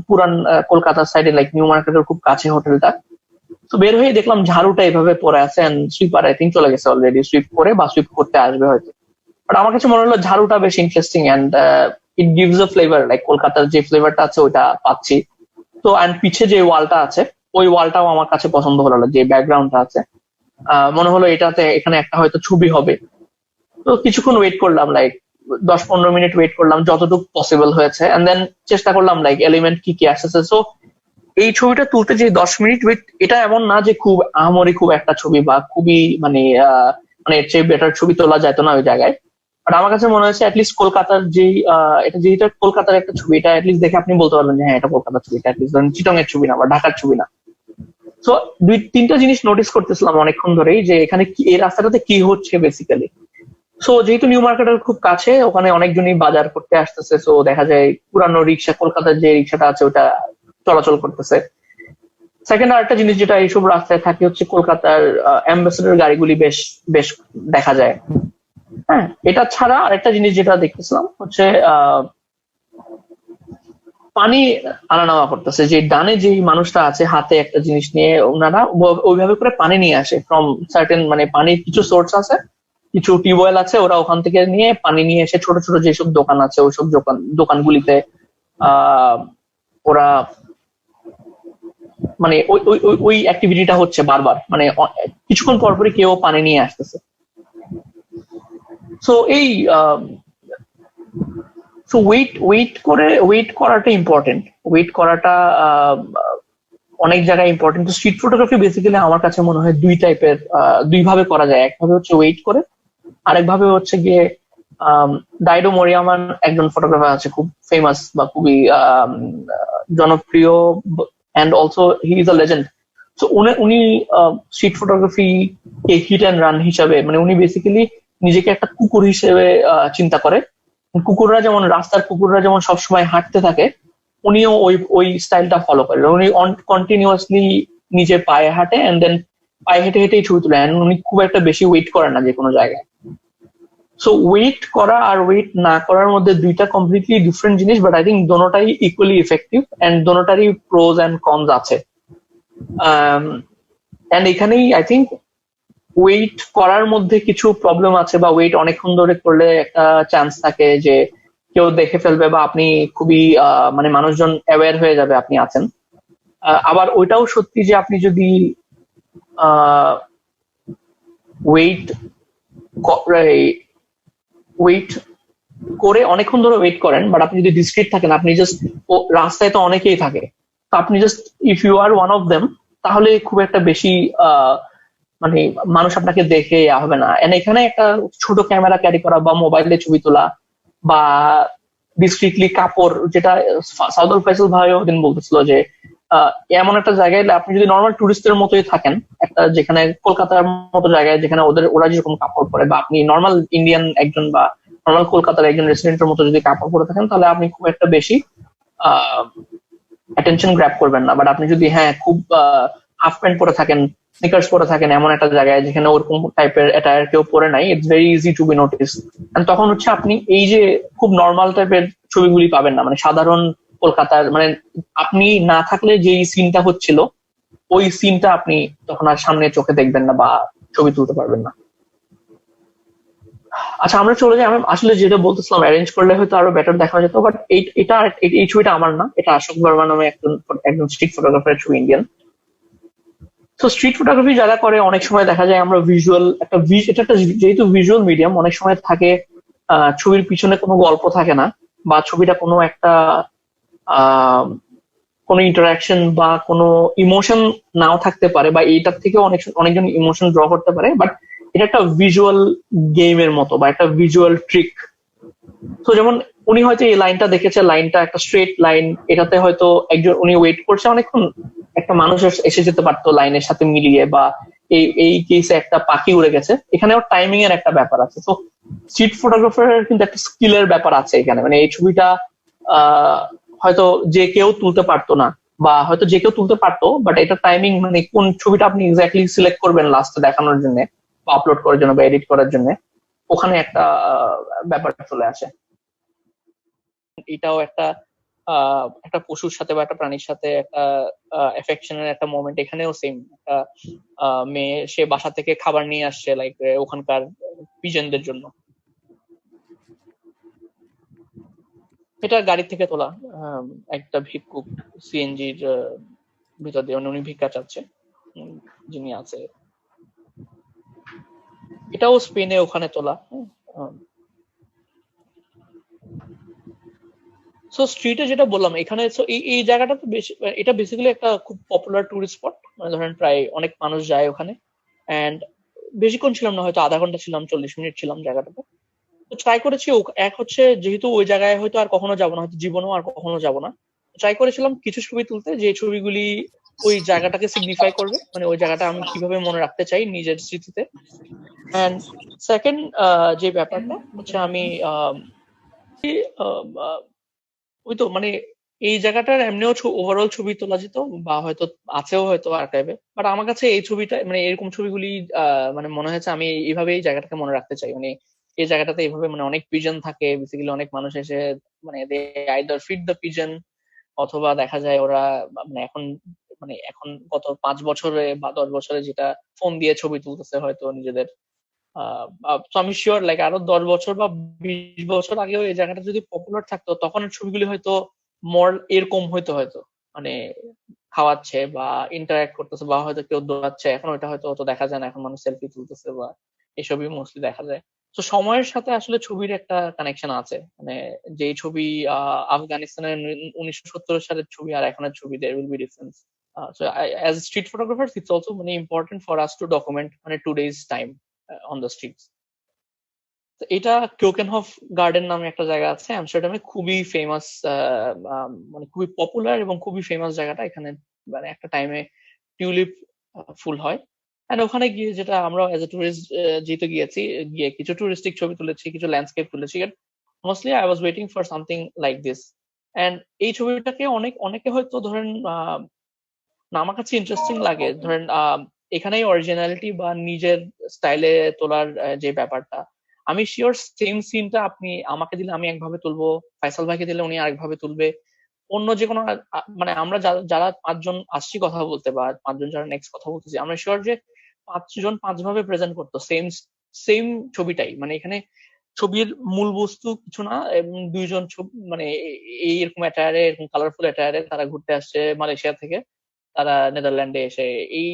পুরান কলকাতার সাইডে, লাইক নিউ মার্কেটের খুব কাছে হোটেলটা। তো বের হয়ে দেখলাম ঝাড়ুটা এভাবে পড়ে আছে, এন্ড সুইপার আই থিঙ্ক চলে গেছে অলরেডি, সুইপ করে বা সুইপ করতে আসবে হয়তো। বাট আমার কাছে মনে হলো ঝাড়ুটা বেশ interesting and it gives a flavour, like কলকাতার যে ফ্লেভারটা আছে ওইটা পাচ্ছি। তো অ্যান্ড পিছে যে ওয়ালটা আছে ওই ওয়ালটাও আমার কাছে পছন্দ হলো, যে ব্যাকগ্রাউন্ডটা আছে মনে হলো এটাতে এখানে একটা হয়তো ছবি হবে। তো কিছুক্ষণ ওয়েট করলাম, লাইক 10-15 মিনিট ওয়েট করলাম যতটুকু পসিবল হয়েছে, এন্ড দেন চেষ্টা করলাম লাইক এলিমেন্ট কি কি আসতেছে। সো এই ছবিটা তুলতে যে 10 মিনিট ওয়েট, এটা এমন না যে খুব আহামরি খুব একটা ছবি বা খুবই মানে মানে এর চেয়ে বেটার ছবি তোলা যেত না ওই জায়গায়। বাট আমার কাছে মনে হয়েছে অ্যাটলিস্ট কলকাতার যেই এটা যেটা কলকাতার একটা ছবি, এটা অ্যাটলিস্ট দেখে আপনি বলতে পারবেন যে হ্যাঁ এটা কলকাতার ছবি, এটা অ্যাটলিস্ট ধরেন চিটং এর ছবি না বা ঢাকার ছবি না। তো 2-3টা জিনিস নোটিস করতেছিলাম অনেকক্ষণ ধরেই, যে এখানে কি এই রাস্তাটাতে কি হচ্ছে বেসিক্যালি। সো যেহেতু নিউ মার্কেটের খুব কাছে, ওখানে অনেকজনই বাজার করতে আসতেছে, সো দেখা যায় পুরানো রিক্সা, কলকাতার যে রিক্সাটা আছে ওটা চলাচল করতেছে। সেকেন্ড আরেকটা জিনিস যেটা এইসব রাস্তায় থাকে হচ্ছে কলকাতার অ্যাম্বাসেডর গাড়িগুলি বেশ বেশ দেখা যায়। হ্যাঁ, এটা ছাড়া আরেকটা জিনিস যেটা দেখতেছিলাম হচ্ছে পানি আনা নেওয়া করতেছে, যে ডানে যে মানুষটা আছে হাতে একটা জিনিস নিয়ে, ওনারা ওইভাবে করে পানি নিয়ে আসে ফ্রম সার্টেন, মানে পানির কিছু সোর্স আছে, কিছু টিউবওয়েল আছে, ওরা ওখান থেকে নিয়ে পানি নিয়ে এসে ছোট ছোট যেসব দোকান আছে ওইসব দোকানগুলিতে ওরা মানে ওই ওই ওই ওই অ্যাক্টিভিটিটা হচ্ছে বারবার, মানে কিছুক্ষণ পরপরই কেউ পানি নিয়ে আসতেছে। সো এই সো ওয়েট করাটা ইম্পর্টেন্ট, ওয়েট করাটা অনেক জায়গায় ইম্পর্টেন্ট। তো স্ট্রিট ফটোগ্রাফি বেসিক্যালি আমার কাছে মনে হয় দুই ভাবে করা যায়। একভাবে হচ্ছে ওয়েট করে, আরেকভাবে হচ্ছে গিয়ে ডাইডো মোরিয়ামান একজন ফটোগ্রাফার আছে খুব ফেমাস বা খুবই জনপ্রিয়, and also he is a legend. তো উনি স্ট্রিট ফটোগ্রাফি কে হিট অ্যান্ড রান হিসাবে, মানে উনি বেসিক্যালি নিজেকে একটা কুকুর হিসেবে চিন্তা করে। রাস্তার কুকুররা যেমন সবসময় হাঁটতে থাকে, উনিও ওই ওই স্টাইলটা ফলো করে। উনি কন্টিনিউয়াসলি নিজের পায়ে হাঁটে এন্ড দেন পায়ে হেঁটে হেঁটেই ছবি তুলে। উনি খুব একটা বেশি ওয়েট করেন না যে কোনো জায়গায়। সো ওয়েট করা আর ওয়েট না করার মধ্যে দুইটা কমপ্লিটলি ডিফারেন্ট জিনিস, বাট আই থিঙ্ক দোনোটাই ইকুয়ালি ইফেক্টিভ এন্ড দোনোটারই প্রোজ এন্ড কনস আছে। এন্ড এখানেই আই থিঙ্ক ওয়েট করার মধ্যে কিছু প্রবলেম আছে, বা ওয়েট অনেকক্ষণ ধরে করলে একটা চান্স থাকে যে কেউ দেখে ফেলবে, বা আপনি খুবই মানে মানুষজন অ্যাওয়্যার হয়ে যাবে আপনি আছেন। আবার ওইটাও সত্যি যে আপনি যদি ওয়েট ওয়েট করে অনেকক্ষণ ধরে ওয়েট করেন, বাট আপনি যদি ডিসক্রিট থাকেন, আপনি জাস্ট রাস্তায় তো অনেকেই থাকে, তো আপনি just if you are one of them, তাহলে খুব একটা বেশি মানে মানুষ আপনাকে দেখে হবে না। এখানে একটা ছোট ক্যামেরা ক্যারি করা বা মোবাইলে ছবি তোলা বা ডিসক্রিটলি কাপড়, যেটা সাউদুল ফয়সাল ভাই ওদিন বলতেছিল যে এমন একটা জায়গায় আপনি যদি নর্মাল টুরিস্টের মতোই থাকেন, একটা যেখানে কলকাতার মতো জায়গায় যেখানে ওরা যেরকম কাপড় পরে, বা আপনি নর্মাল ইন্ডিয়ান একজন বা নর্মাল কলকাতার একজন রেসিডেন্টের মতো যদি কাপড় পরে থাকেন, তাহলে আপনি খুব একটা বেশি অ্যাটেনশন গ্র্যাব করবেন না। বাট আপনি যদি খুব হাফ প্যান্ট পরে থাকেন, স্নিকার্স পরে থাকেন এমন একটা জায়গায় যেখানে ওরকম টাইপের অ্যাটায়ার কেউ পরে নাই, it's very easy to be notice. তখন হচ্ছে আপনি এই যে খুব নর্মাল টাইপের ছবিগুলি পাবেন না, মানে সাধারণ কলকাতার, মানে আপনি না থাকলে যে সিনটা হচ্ছিল ওই সিনটা আপনি তখন আর সামনে চোখে দেখবেন না বা ছবি তুলতে পারবেন না। আচ্ছা, আমরা চলে যাই। আমি আসলে যেটা বলতেছিলাম, অ্যারেঞ্জ করলে হয়তো আরো বেটার দেখা যেত, বাট এই ছবিটা আমার না, এটা অশোক বর্মা নামে একজন স্ট্রিট ফটোগ্রাফারের ছবি, ইন্ডিয়ান। তো স্ট্রিট ফটোগ্রাফি যারা করে অনেক সময় দেখা যায় আমরা ভিজুয়াল এটা একটা যেহেতু ভিজুয়াল মিডিয়াম, অনেক সময় থাকে ছবির পিছনে কোনো গল্প থাকে না, বা ছবিটা কোনো একটা কোনো ইন্টারাকশন বা কোনো ইমোশন নাও থাকতে পারে, বা এইটার থেকে অনেকজন ইমোশন ড্র করতে পারে, বাট এটা একটা ভিজুয়াল গেমের মতো বা একটা ভিজুয়াল ট্রিক। তো যেমন উনি হয়তো এই লাইনটা দেখেছে, লাইনটা একটা স্ট্রেট লাইন, এটাতে হয়তো উনি ওয়েট করছে অনেকক্ষণ, একটা মানুষ এসে যেতে পারতো লাইনের সাথে মিলিয়ে, বা এই কেসে একটা পাখি উড়ে গেছে, এখানেও টাইমিং এর একটা ব্যাপার আছে। তো স্ট্রিট ফটোগ্রাফারের কিন্তু একটা স্কিলের ব্যাপার আছে এখানে, মানে এই ছবিটা হয়তো যে কেউ তুলতে পারতো না, বা হয়তো যে কেউ তুলতে পারতো, বাট এটা টাইমিং, মানে কোন ছবিটা আপনি এক্স্যাক্টলি সিলেক্ট করবেন লাস্টে দেখানোর জন্য বা আপলোড করার জন্য বা এডিট করার জন্য, ওখানে একটা ব্যাপার চলে আসে। এটাও একটা পশুর সাথে বা একটা প্রাণীর সাথে একটা এফেকশনের একটা মোমেন্ট। এখানেও সেম, একটা মেয়ে সে বাসা থেকে খাবার নিয়ে আসছে লাইক ওখানকার পিজনদের জন্য। এটা গাড়ি থেকে তোলা। একটা ভিক্ষুক সিএনজির ভিতর দিয়ে, উনি ভিক্ষা চাচ্ছে, যিনি আছে, এটাও স্পেনে ওখানে তোলা। সো স্ট্রিটে যেটা বললাম এখানে, so এই জায়গাটা তো বেশি, এটা বেসিক্যালি একটা খুব পপুলার টুরিস্ট স্পট, মানে ধরেন প্রায় অনেক মানুষ যায় ওখানে। এন্ড বেশিক্ষণ ছিলাম না, হয়তো আধা ঘন্টা ছিলাম, 40 মিনিট ছিলাম জায়গাটাতে। তো ট্রাই করেছি, এক হচ্ছে যেহেতু ওই জায়গায় হয়তো আর কখনো যাবো না, হয়তো জীবনেও আর কখনো যাবো না, ট্রাই করেছিলাম কিছু ছবি তুলতে, যে ছবিগুলি ওই জায়গাটাকে সিগনিফাই করবে, মানে ওই জায়গাটা আমি কিভাবে মনে রাখতে চাই নিজের স্মৃতিতে। অ্যান্ড সেকেন্ড যে ব্যাপারটা হচ্ছে, আমি ওই তো মানে এই জায়গাটার এমনিও ওভারঅল ছবি তোলা যেত, বা হয়তো আছেও হয়তো আর্কাইভে, বাট আমার কাছে এই ছবিটা, মানে এরকম ছবিগুলি মানে মনে হয়েছে আমি এইভাবে এই জায়গাটাকে মনে রাখতে চাই। মানে এই জায়গাটাতে এইভাবে মানে অনেক পিজন থাকে বেসিক্যালি, অনেক মানুষ এসে মানে দে আইদার ফিড দ্য পিজন, অথবা দেখা যায় ওরা মানে এখন গত 5 বছরে বা 10 বছরে যেটা ফোন দিয়ে ছবি তুলতেছে হয়তো নিজেদের। তো আমি শিওর লাইক আরো 10 বছর বা 20 বছর আগেও এই জায়গাটা যদি পপুলার থাকতো, তখন ছবিগুলি হয়তো মর এরকম হয়তো মানে খাওয়াচ্ছে বা ইন্টারাক্ট করতেছে, বা হয়তো কেউ দৌড়াচ্ছে। এখন ওটা হয়তো অত দেখা যায় না, এখন মানুষ সেলফি তুলতেছে বা এসবই মোস্টলি দেখা যায়। তো সময়ের সাথে আসলে ছবির একটা কানেকশন আছে, মানে যেই ছবি আফগানিস্তানের 1970 সালের ছবি আর এখনের ছবি, there will be difference. So as street photographers, it's also মানে important for us to document মানে today's time on the streets. তো এটা ক্যোকেনহফ গার্ডেন নামে একটা জায়গা আছে আমস্টারডামে, খুবই ফেমাস, মানে খুবই পপুলার এবং খুবই ফেমাস জায়গাটা। এখানে মানে একটা টাইমে টিউলিপ ফুল হয়। এন্ড ওখানে গিয়ে যেটা আমরা এজ এ টুরিস্ট যেহেতু গিয়েছি, গিয়ে কিছু টুরিস্টিক ছবি তুলেছি, কিছু ল্যান্ডস্কেপ তুলেছি। Mostly I was waiting for something like this. And এই ছবিটাকে অনেকে হয়তো ধরেন না, আমার কাছে ইন্টারেস্টিং লাগে, ধরেন এখানেই অরিজিনালিটি বা নিজের স্টাইলে তোলার যে ব্যাপারটা। আমি শিওর সেম সিনটা আপনি আমাকে দিলে আমি একভাবে তুলবো, ফাইসাল ভাইকে দিলে উনি আরেকভাবে তুলবে, অন্য যে কোনো মানে আমরা যারা 5 জন আসছি কথা বলতে, বা 5 জন যারা নেক্সট কথা বলতেছি, আমরা শিওর যে 5 জন 5 ভাবে প্রেজেন্ট করতো সেম সেম ছবিটাই। মানে এখানে ছবির মূল বস্তু কিছু না, এবং 2 জন মানে এইরকম অ্যাটায়ারে, এরকম কালারফুল অ্যাটায়ারে তারা ঘুরতে আসছে মালয়েশিয়া থেকে, তারা নেদারল্যান্ডে এসে এই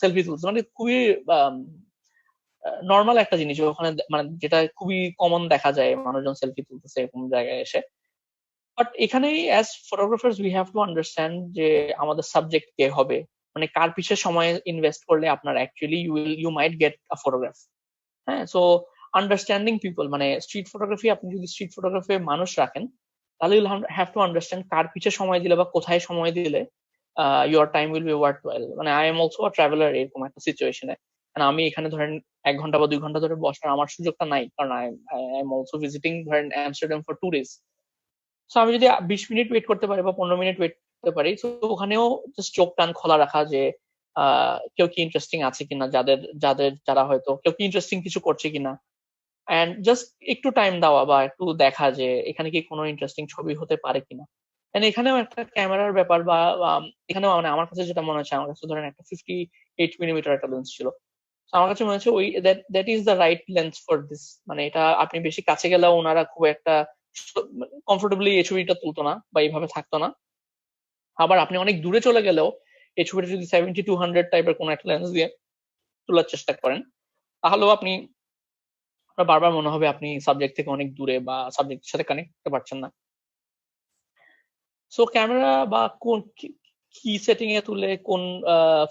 সেলফি তুলছে। মানে খুবই নর্মাল একটা জিনিস ওখানে, মানে যেটা খুবই কমন দেখা যায় মানুষজন সেলফি তুলতেছে এরকম জায়গায় এসে। বাট এখানেই as photographers we have to understand যে আমাদের সাবজেক্ট কে হবে, মানে কার পিছনে সময় ইনভেস্ট করলে আপনার actually you might get a photograph. হ্যাঁ, সো আন্ডারস্ট্যান্ডিং পিপল, মানে স্ট্রিট ফটোগ্রাফি, আপনি যদি স্ট্রিট ফটোগ্রাফি মানুষ রাখেন, তাহলে ইউল হ্যাভ টু আন্ডারস্ট্যান্ড কার পিছে সময় দিলে বা কোথায় সময় দিলে your time will be worth well. মানে I am also a traveller এরকম একটা সিচুয়েশনে। আমি এখানে ধরেন 1 ঘন্টা বা 2 ঘন্টা ধরে বসার আমার সুযোগটা নাই, কারণ আই এম অলসো ভিজিটিং ধরেন আমস্টারডাম ফর 2 days। সো আমি যদি 20 মিনিট ওয়েট করতে পারি বা 15 মিনিট ওয়েট করতে পারি, তো ওখানেও জাস্ট চোখ কান খোলা রাখা যে কেউ কি ইন্টারেস্টিং আছে কিনা, যারা হয়তো কেউ কি ইন্টারেস্টিং কিছু করছে কিনা, এন্ড জাস্ট একটু টাইম দেওয়া বা একটু দেখা যে এখানে কি কোনো ইন্টারেস্টিং ছবি হতে পারে কিনা। এন্ড এখানেও একটা ক্যামেরার ব্যাপার, বা এখানেও মানে আমার কাছে যেটা মনে হচ্ছে, আমার কাছে ধরেন একটা 58 মিলিমিটার একটা লেন্স ছিল। তো আমার কাছে মনে হচ্ছে ওই that is the right lens for this. মানে এটা আপনি বেশি কাছে গেলেও ওনারা খুব একটা কমফোর্টেবলি এই ছবিটা তুলতো না বা এইভাবে থাকতো না। আবার আপনি অনেক দূরে চলে গেলেও এই ছবিটা যদি 70-200 টাইপের কোনো একটা লেন্স দিয়ে তোলার চেষ্টা করেন, তাহলেও আপনার বারবার মনে হবে আপনি সাবজেক্ট থেকে অনেক দূরে বা সাবজেক্টের সাথে কানেক্ট করতে পারছেন না। সো ক্যামেরা বা কি সেটিং এ তুলে, কোন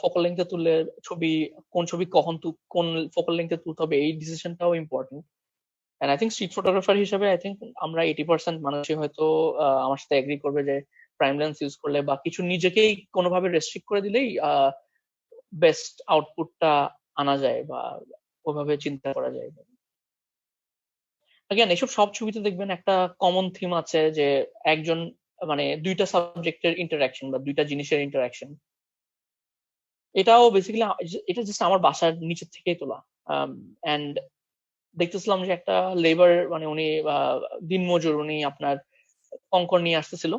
ফোকাল লেন্থে তুলে ছবি, কোন ছবি কখন কোন ফোকাল লেন্থে তুলতে হবে, এই ডিসিশনটাও important. And I think street photographer হিসেবে আই থিঙ্ক আমরা 80% মানুষই হয়তো আমার সাথে এগ্রি করবে যে প্রাইম লেন্স ইউজ করলে বা কিছু নিজেকেই কোনোভাবে রেস্ট্রিক্ট করে দিলেই বেস্ট আউটপুটটা আনা যায়, বা ওইভাবে চিন্তা করা যায়। again এসব সব ছবিতে দেখবেন একটা কমন থিম আছে, যে একজন মানে দুইটা সাবজেক্টের ইন্টারাকশন বা দুইটা জিনিসের ইন্টারাকশন। এটাও বেসিক্যালি এটা জাস্ট আমার বাসার নিচের থেকেই তোলা। এন্ড দেখতেছিলাম যে একটা লেবার, মানে উনি দিনমজুর, উনি আপনার কঙ্কর নিয়ে আসতেছিল।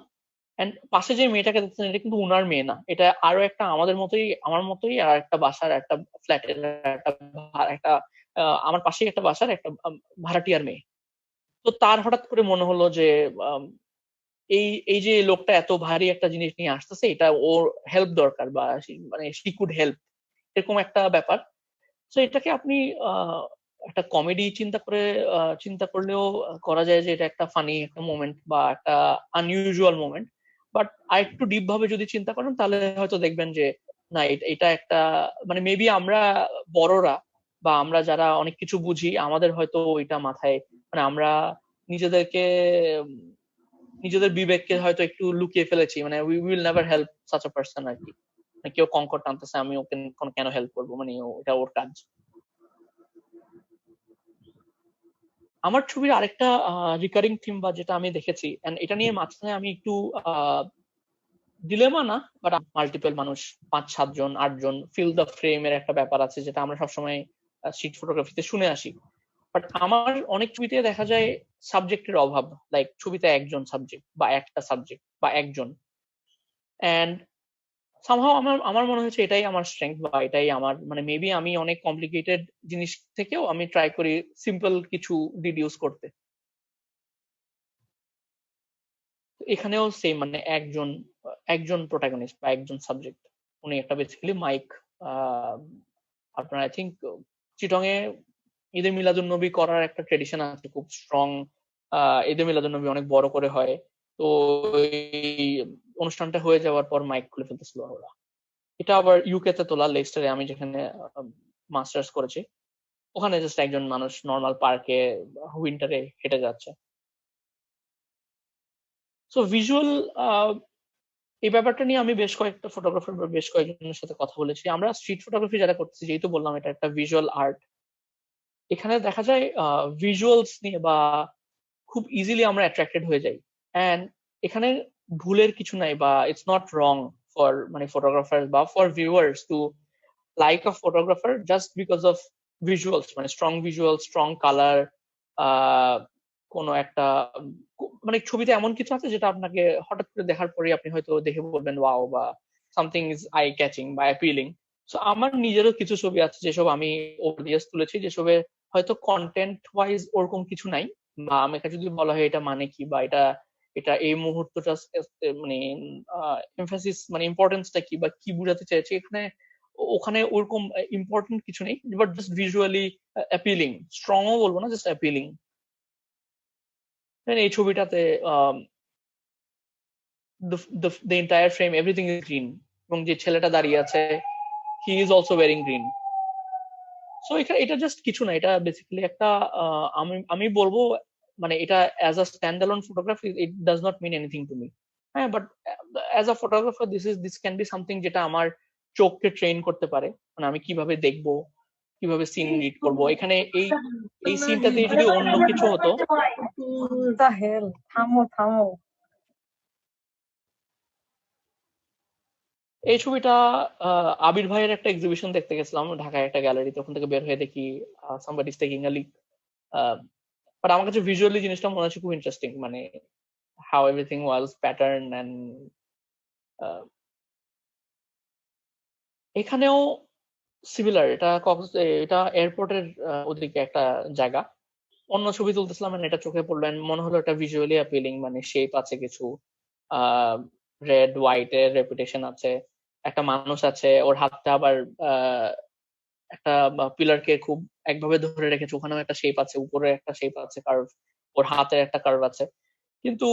এন্ড পাশে যে মেয়েটাকে দেখতেছেন, এটা কিন্তু উনার মেয়ে না, এটা আরো একটা আমাদের মতোই, আমার মতোই আর একটা বাসার, একটা ফ্ল্যাটের একটা একটা আমার পাশেই একটা বাসার একটা ভাড়াটিয়ার মেয়ে। তো তার হঠাৎ করে মনে হলো যে এই এই যে লোকটা এত ভারী একটা জিনিস নিয়ে আসতেছে, এটা ওর হেল্প দরকার, বা মানে শি কুড হেল্প, এরকম একটা ব্যাপার। তো এটাকে আপনি একটা কমেডি চিন্তা করলেও করা যায় যে এটা একটা ফানি একটা মোমেন্ট বা একটা আনইউজুয়াল মোমেন্ট। বাট আর একটু ডিপ ভাবে যদি চিন্তা করেন তাহলে হয়তো দেখবেন যে না, এটা একটা মানে মেবি আমরা বড়রা বা আমরা যারা অনেক কিছু বুঝি, আমাদের হয়তো ওইটা মাথায়, মানে আমরা নিজেদেরকে উম, নিজেদের বিবেককে হয়তো একটু লুকিয়ে ফেলেছি, মানে we will never help such a person আর কি। মানে কেউ কঙ্কর টানতেছে, আমি ওকে কেন হেল্প করবো, মানে এটা ওর কাজ। আমার ছবির আরেকটা রিকারিং থিম বা যেটা আমি দেখেছি, and এটা নিয়ে মাঝখানে আমি একটু ডিলেমা না, বাট মাল্টিপল মানুষ, 5-7 জন 8 জন ফিল দ্য ফ্রেম এর একটা ব্যাপার আছে, যেটা আমরা সবসময় স্ট্রিট ফটোগ্রাফিতে শুনে আসি। বাট আমার অনেক ছবিতে দেখা যায় সাবজেক্টের অভাব, লাইক ছবিতে একজন সাবজেক্ট বা একটা সাবজেক্ট বা একজন। অ্যান্ড সামহাও আমার আমার মনে হচ্ছে এটাই আমার স্ট্রেংথ, বা এটাই আমার মানে মেবি আমি অনেক কমপ্লিকেটেড জিনিস থেকেও আমি ট্রাই করি সিম্পল কিছু রিডিউস করতে। এখানেও সেম, মানে একজন একজন প্রোটাগনিস্ট বা একজন সাবজেক্ট, উনি একটা বেসিক্যালি মাইক। আপনার আই থিঙ্ক চিটং এ ঈদে মিলাদুন নবী করার একটা ট্রেডিশন আছে খুব স্ট্রং। ঈদে মিলাদুন নবী অনেক বড় করে হয়। তো এই অনুষ্ঠানটা হয়ে যাওয়ার পর মাইক খুলে ফেলতেছিল ওরা। এটা আবার ইউকে তে তোলা, লেস্টারে আমি যেখানে মাস্টার্স করেছি, ওখানে জাস্ট একজন মানুষ নর্মাল পার্কে উইন্টারে হেঁটে যাচ্ছে। সো ভিজুয়াল এই ব্যাপারটা নিয়ে আমি বেশ কয়েকটা ফটোগ্রাফার বা বেশ কয়েকজনের সাথে কথা বলেছি। আমরা স্ট্রিট ফটোগ্রাফি যারা করতেছি, যেহেতু বললাম এটা একটা ভিজুয়াল আর্ট, এখানে দেখা যায় ভিজুয়ালস নিয়ে বা খুব ইজিলি আমরা অ্যাট্রাক্টেড হয়ে যাই। অ্যান্ড এখানে ভুলের কিছু নাই, বা ইটস নট রং ফর মানে ফটোগ্রাফার বা for viewers to like a photographer just because of visuals, মানে স্ট্রং ভিজুয়াল, স্ট্রং কালার, কোনো একটা মানে ছবিতে এমন কিছু আছে যেটা আপনাকে হঠাৎ করে দেখার পরে আপনি হয়তো দেখে বলবেন ওয়াও, বা সামথিং ইজ আই ক্যাচিং বা অ্যাপিলিং। সো আমার নিজেরও কিছু ছবি আছে যেসব আমি ওভারডিএস তুলেছি, যেসবে হয়তো কন্টেন্ট ওয়াইজ ওরকম কিছু নাই, বা আমাকে যদি বলা হয় এটা মানে কি, বা এটা এটা এই মুহূর্তটা মানে এমফাসিস মানে ইম্পর্টেন্সটা কি বা কি বোঝাতে চাইছে এখানে, ওখানে ওরকম ইম্পর্টেন্ট কিছু নেই, বাট জাস্ট ভিজুয়ালি অ্যাপিলিং, স্ট্রংও বলবো না, জাস্ট অ্যাপিলিং। এই ছবিটাতে the entire frame everything is green, এবং যে ছেলেটা দাঁড়িয়ে আছে he is also wearing green. So এটা জাস্ট কিছু না, এটা বেসিক্যালি একটা আমি বলবো মানে এটা as a stand alone photography it does not mean anything to me. হ্যাঁ, but as a photographer this can be something যেটা আমার চোখকে ট্রেন করতে পারে, মানে আমি কিভাবে দেখবো, কিভাবে সিন রিড করব। এখানে এই এই সিনটাতে যদি অন্য কিছু হতো। দা হেল, থামো থামো। এই ছবিটা আবির ভাইয়ের একটা এক্সিবিশন দেখতে গেছিলাম ঢাকায় একটা গ্যালারিতে, ওখান থেকে বের হয়ে দেখি somebody is taking a leak. But আমার কাছে ভিজুয়ালি জিনিসটা মনে হচ্ছে খুব ইন্টারেস্টিং, মানে how everything was pattern and এখানেও সিমিলার। এটা এয়ারপোর্টের ওদিকে একটা জায়গা, অন্য ছবি তুলতেছিলাম and এটা চোখে পড়লো and মনে হলো এটা ভিজুয়ালি অ্যাপিলিং, মানে শেপ আছে কিছু, রেড হোয়াইট এর রেপুটেশন আছে, একটা মানুষ আছে ওর হাতটা আবার আহ, একটা পিলারকে খুব একভাবে ধরে রেখেছে, ওখানেও একটা শেপ আছে, উপরে একটা শেপ আছে কার্ভ, ওর হাতের একটা কার্ভ আছে। কিন্তু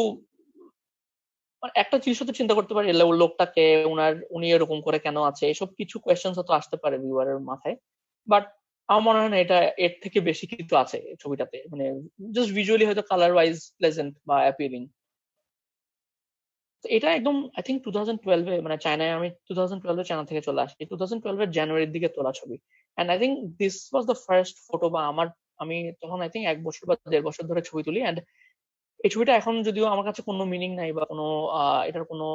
মানে একটা জিনিস তো চিন্তা করতে পারি, ওই লোকটাকে উনি এরকম করে কেন আছে, এসব কিছু কোয়েশ্চেন্স তো আসতে পারে ভিউয়ারের মাথায়। বাট আমার মনে হয় না এটা এর থেকে বেশি কিছু আছে এই ছবিটাতে, মানে জাস্ট ভিজুয়ালি হয়তো কালার ওয়াইজ প্লেজেন্ট বা অ্যাপিলিং। এটা একদম আই থিঙ্ক 2012-এ, মানে চায়নায় আমি 2012-এ চায়না থেকে চলে আসি, 2012-এর জানুয়ারির দিকে তোলা ছবি। And I think this was the first photo, বা আমি তখন আই থিঙ্ক 1 বছর বা 1.5 বছর ধরে ছবি তুলি। এন্ড এই ছবিটা এখন যদিও আমার কাছে কোনো মিনিং নাই বা কোনো এটার কোনো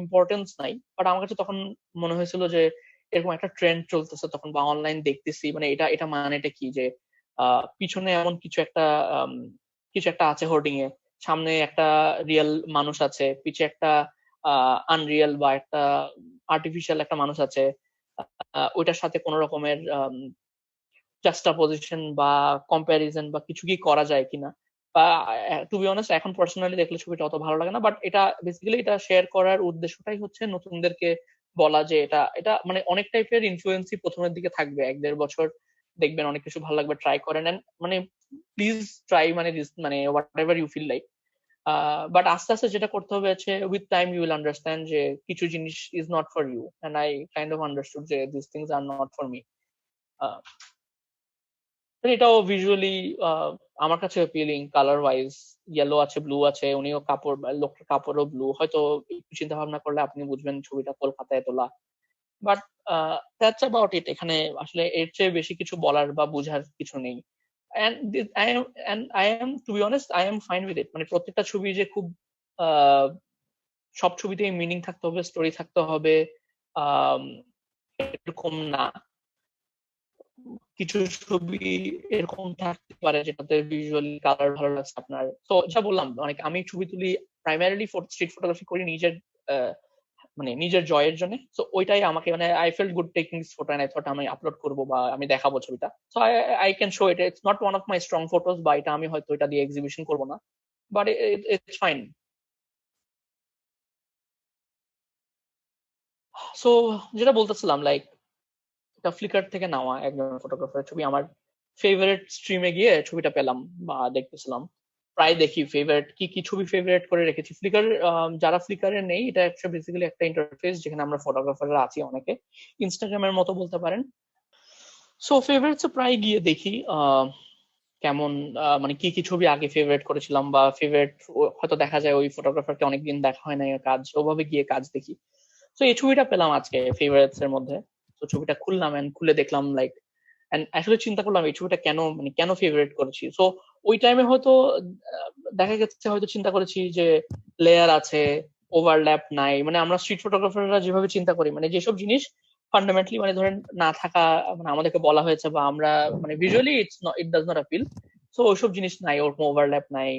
ইম্পর্টেন্স নাই, বাট আমার কাছে তখন মনে হয়েছিল যে এরকম একটা ট্রেন্ড চলতেছে তখন, বা অনলাইন দেখতেছি, মানে এটা এটা মানেটা কি যে পিছনে এমন কিছু একটা আছে হোর্ডিং এ, সামনে একটা রিয়েল মানুষ আছে, পিছে একটা আনরিয়েল বা একটা আর্টিফিশিয়াল একটা মানুষ আছে, ওইটার সাথে কোনো রকমের জাস্টাপোজিশন বা কম্প্যারিজন বা কিছু কি করা যায় কিনা। বা টু বি অনেস্ট এখন পার্সোনালি দেখলে ছবিটা অত ভালো লাগে না, বাট এটা বেসিক্যালি এটা শেয়ার করার উদ্দেশ্যটাই হচ্ছে নতুনদেরকে বলা যে এটা এটা মানে অনেক টাইপের ইনফ্লুয়েন্সই প্রথমের দিকে থাকবে, 1-1.5 বছর দেখবেন অনেক কিছু ভালো লাগবে, ট্রাই করেন and মানে প্লিজ ট্রাই, মানে মানে whatever you feel like. But আস্তে আস্তে যেটা করতে হবে হচ্ছে with time you will understand যে কিছু জিনিস is not for you, and I kind of understood যে this things are not for me. এটাও ভিজুয়ালি আমার কাছে অ্যাপিলিং, কালার ওয়াইজ ইয়েলো আছে, ব্লু আছে, উনিও কাপড়, লোকটার কাপড়ও ব্লু, হয়তো একটু চিন্তা ভাবনা করলে আপনি বুঝবেন ছবিটা কলকাতায় তোলা। But that's about it. এখানে আসলে এর চেয়ে বেশি কিছু বলার বা বোঝার কিছু নেই। I am to be honest I am fine with it. মানে প্রত্যেকটা ছবি যে খুব আহ, সব ছবিতেই মিনিং থাকতে হবে, স্টোরি থাকতে হবে, আম, এরকম না। কিছু ছবি এরকম থাকতে পারে যেটাতে ভিজুয়ালি কালার ভালো লাগছে আপনার। তো যা বললাম, অনেক আমি ছবি তুলি প্রাইমারিলি স্ট্রিট ফটোগ্রাফি করি নিজের মানে নিজের জয়ের জন্য। তো ওইটাই আমাকে মানে I felt good taking this photo and I thought আমি আপলোড করবো বা আমি দেখাবো ছবিটা। So I can show it. It's not one of my strong photos, বা এটা আমি হয়তো এটা দিয়ে এক্সিবিশন করবো না, বাট ইটস ফাইন। সো যেটা বলতেছিলাম, লাইক এটা ফ্লিকার থেকে নেওয়া একজন ফটোগ্রাফারের ছবি। আমার ফেভারিট স্ট্রিমে গিয়ে ছবিটা পেলাম বা দেখতেছিলাম। প্রায় দেখি ফেভারিট কি কি ছবি ফেভারিট করে রেখেছি। ফ্লিকার, যারা ফ্লিকারে নেই, এটা একটা বেসিক্যালি একটা ইন্টারফেস যেখানে আমরা ফটোগ্রাফাররা আছি অনেকে, ইনস্টাগ্রামের মতো বলতে পারেন। সো ফেভারিটস প্রায় গিয়ে দেখি কেমন, মানে কি কি ছবি আগে ফেভারিট করেছিলাম বা ফেভারিট, হয়তো দেখা যায় ওই ফটোগ্রাফারকে অনেকদিন দেখা হয় না, কাজ ওভাবে গিয়ে কাজ দেখি। তো এই ছবিটা পেলাম আজকে ফেভারিটস এর মধ্যে। তো ছবিটা খুললাম এন্ড খুলে দেখলাম লাইক, এন্ড আসলে চিন্তা করলাম এই ছবিটা কেন, মানে কেন ফেভারিট করেছি। সো ওই টাইমে হয়তো আহ, দেখা গেছে হয়তো চিন্তা করেছি যে লেয়ার আছে, ওভারল্যাপ নাই, মানে আমরা স্ট্রিট ফটোগ্রাফাররা যেভাবে চিন্তা করি, মানে যেসব জিনিস ফান্ডামেন্টালি মানে ধরেন না থাকা, মানে আমাদেরকে বলা হয়েছে বা আমরা মানে visually it does not appeal. So ওইসব জিনিস নাই, ওরকম ওভারল্যাপ নাই,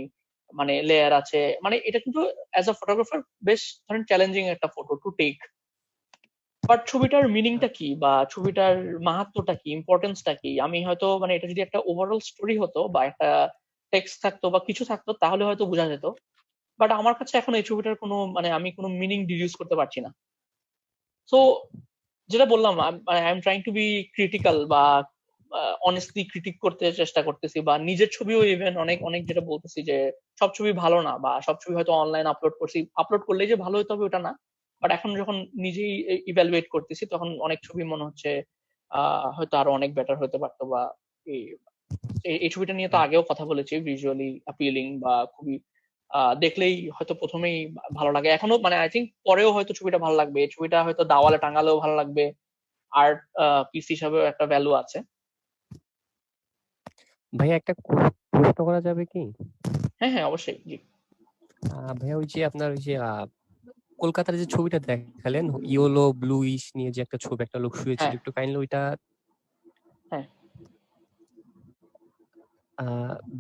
মানে লেয়ার আছে, মানে এটা কিন্তু অ্যাজ আ ফটোগ্রাফার বেশ ধরেন চ্যালেঞ্জিং একটা ফটো টু টেক। বাট ছবিটার মিনিংটা কি বা ছবিটার মাহাত্ম্যটা কি, ইম্পর্টেন্সটা কি, আমি হয়তো মানে এটা যদি একটা ওভারঅল স্টোরি হতো বা একটা টেক্সট থাকতো বা কিছু থাকতো তাহলে হয়তো বোঝা যেত। বাট আমার কাছে এখন এই ছবিটার কোনো মানে আমি কোনো মিনিং ডিডিউস করতে পারছি না। সো যেটা বললাম, I am trying to be critical বা অনেস্টলি ক্রিটিক করতে চেষ্টা করতেছি, বা নিজের ছবিও ইভেন অনেক অনেক যেটা বলতেছি যে সব ছবি ভালো না, বা সব ছবি হয়তো অনলাইন আপলোড করছি, আপলোড করলেই যে ভালো হতে হবে ওটা না। বাট এখন যখন নিজেই ইভ্যালুয়েট করতেছি তখন অনেক ছবি মনে হচ্ছে হয়তো আরো অনেক বেটার হতে পারতো, বা এই এই ছবিটা নিয়ে তো আগেও কথা বলেছি, ভিজুয়ালি অ্যাপিলিং বা খুবই দেখলেই হয়তো প্রথমেই ভালো লাগে, এখনো মানে আই থিঙ্ক পরেও হয়তো ছবিটা ভালো লাগবে, এই ছবিটা হয়তো দাওয়ালে টাঙালেও ভালো লাগবে, আর্ট পিস হিসাবেও একটা ভ্যালু আছে। ভাইয়া একটা প্রশ্ন করা যাবে কি? হ্যাঁ হ্যাঁ অবশ্যই, জি। ভাইয়া ওই যে আপনার ওই যে কলকাতার যে ছবিটা দেখালেন, ইয়েলো ব্লুইশ নিয়ে যে একটা ছবি, একটা লোক শুয়েছিল, হ্যাঁ একটু কাইন্ডলি ওইটা। হ্যাঁ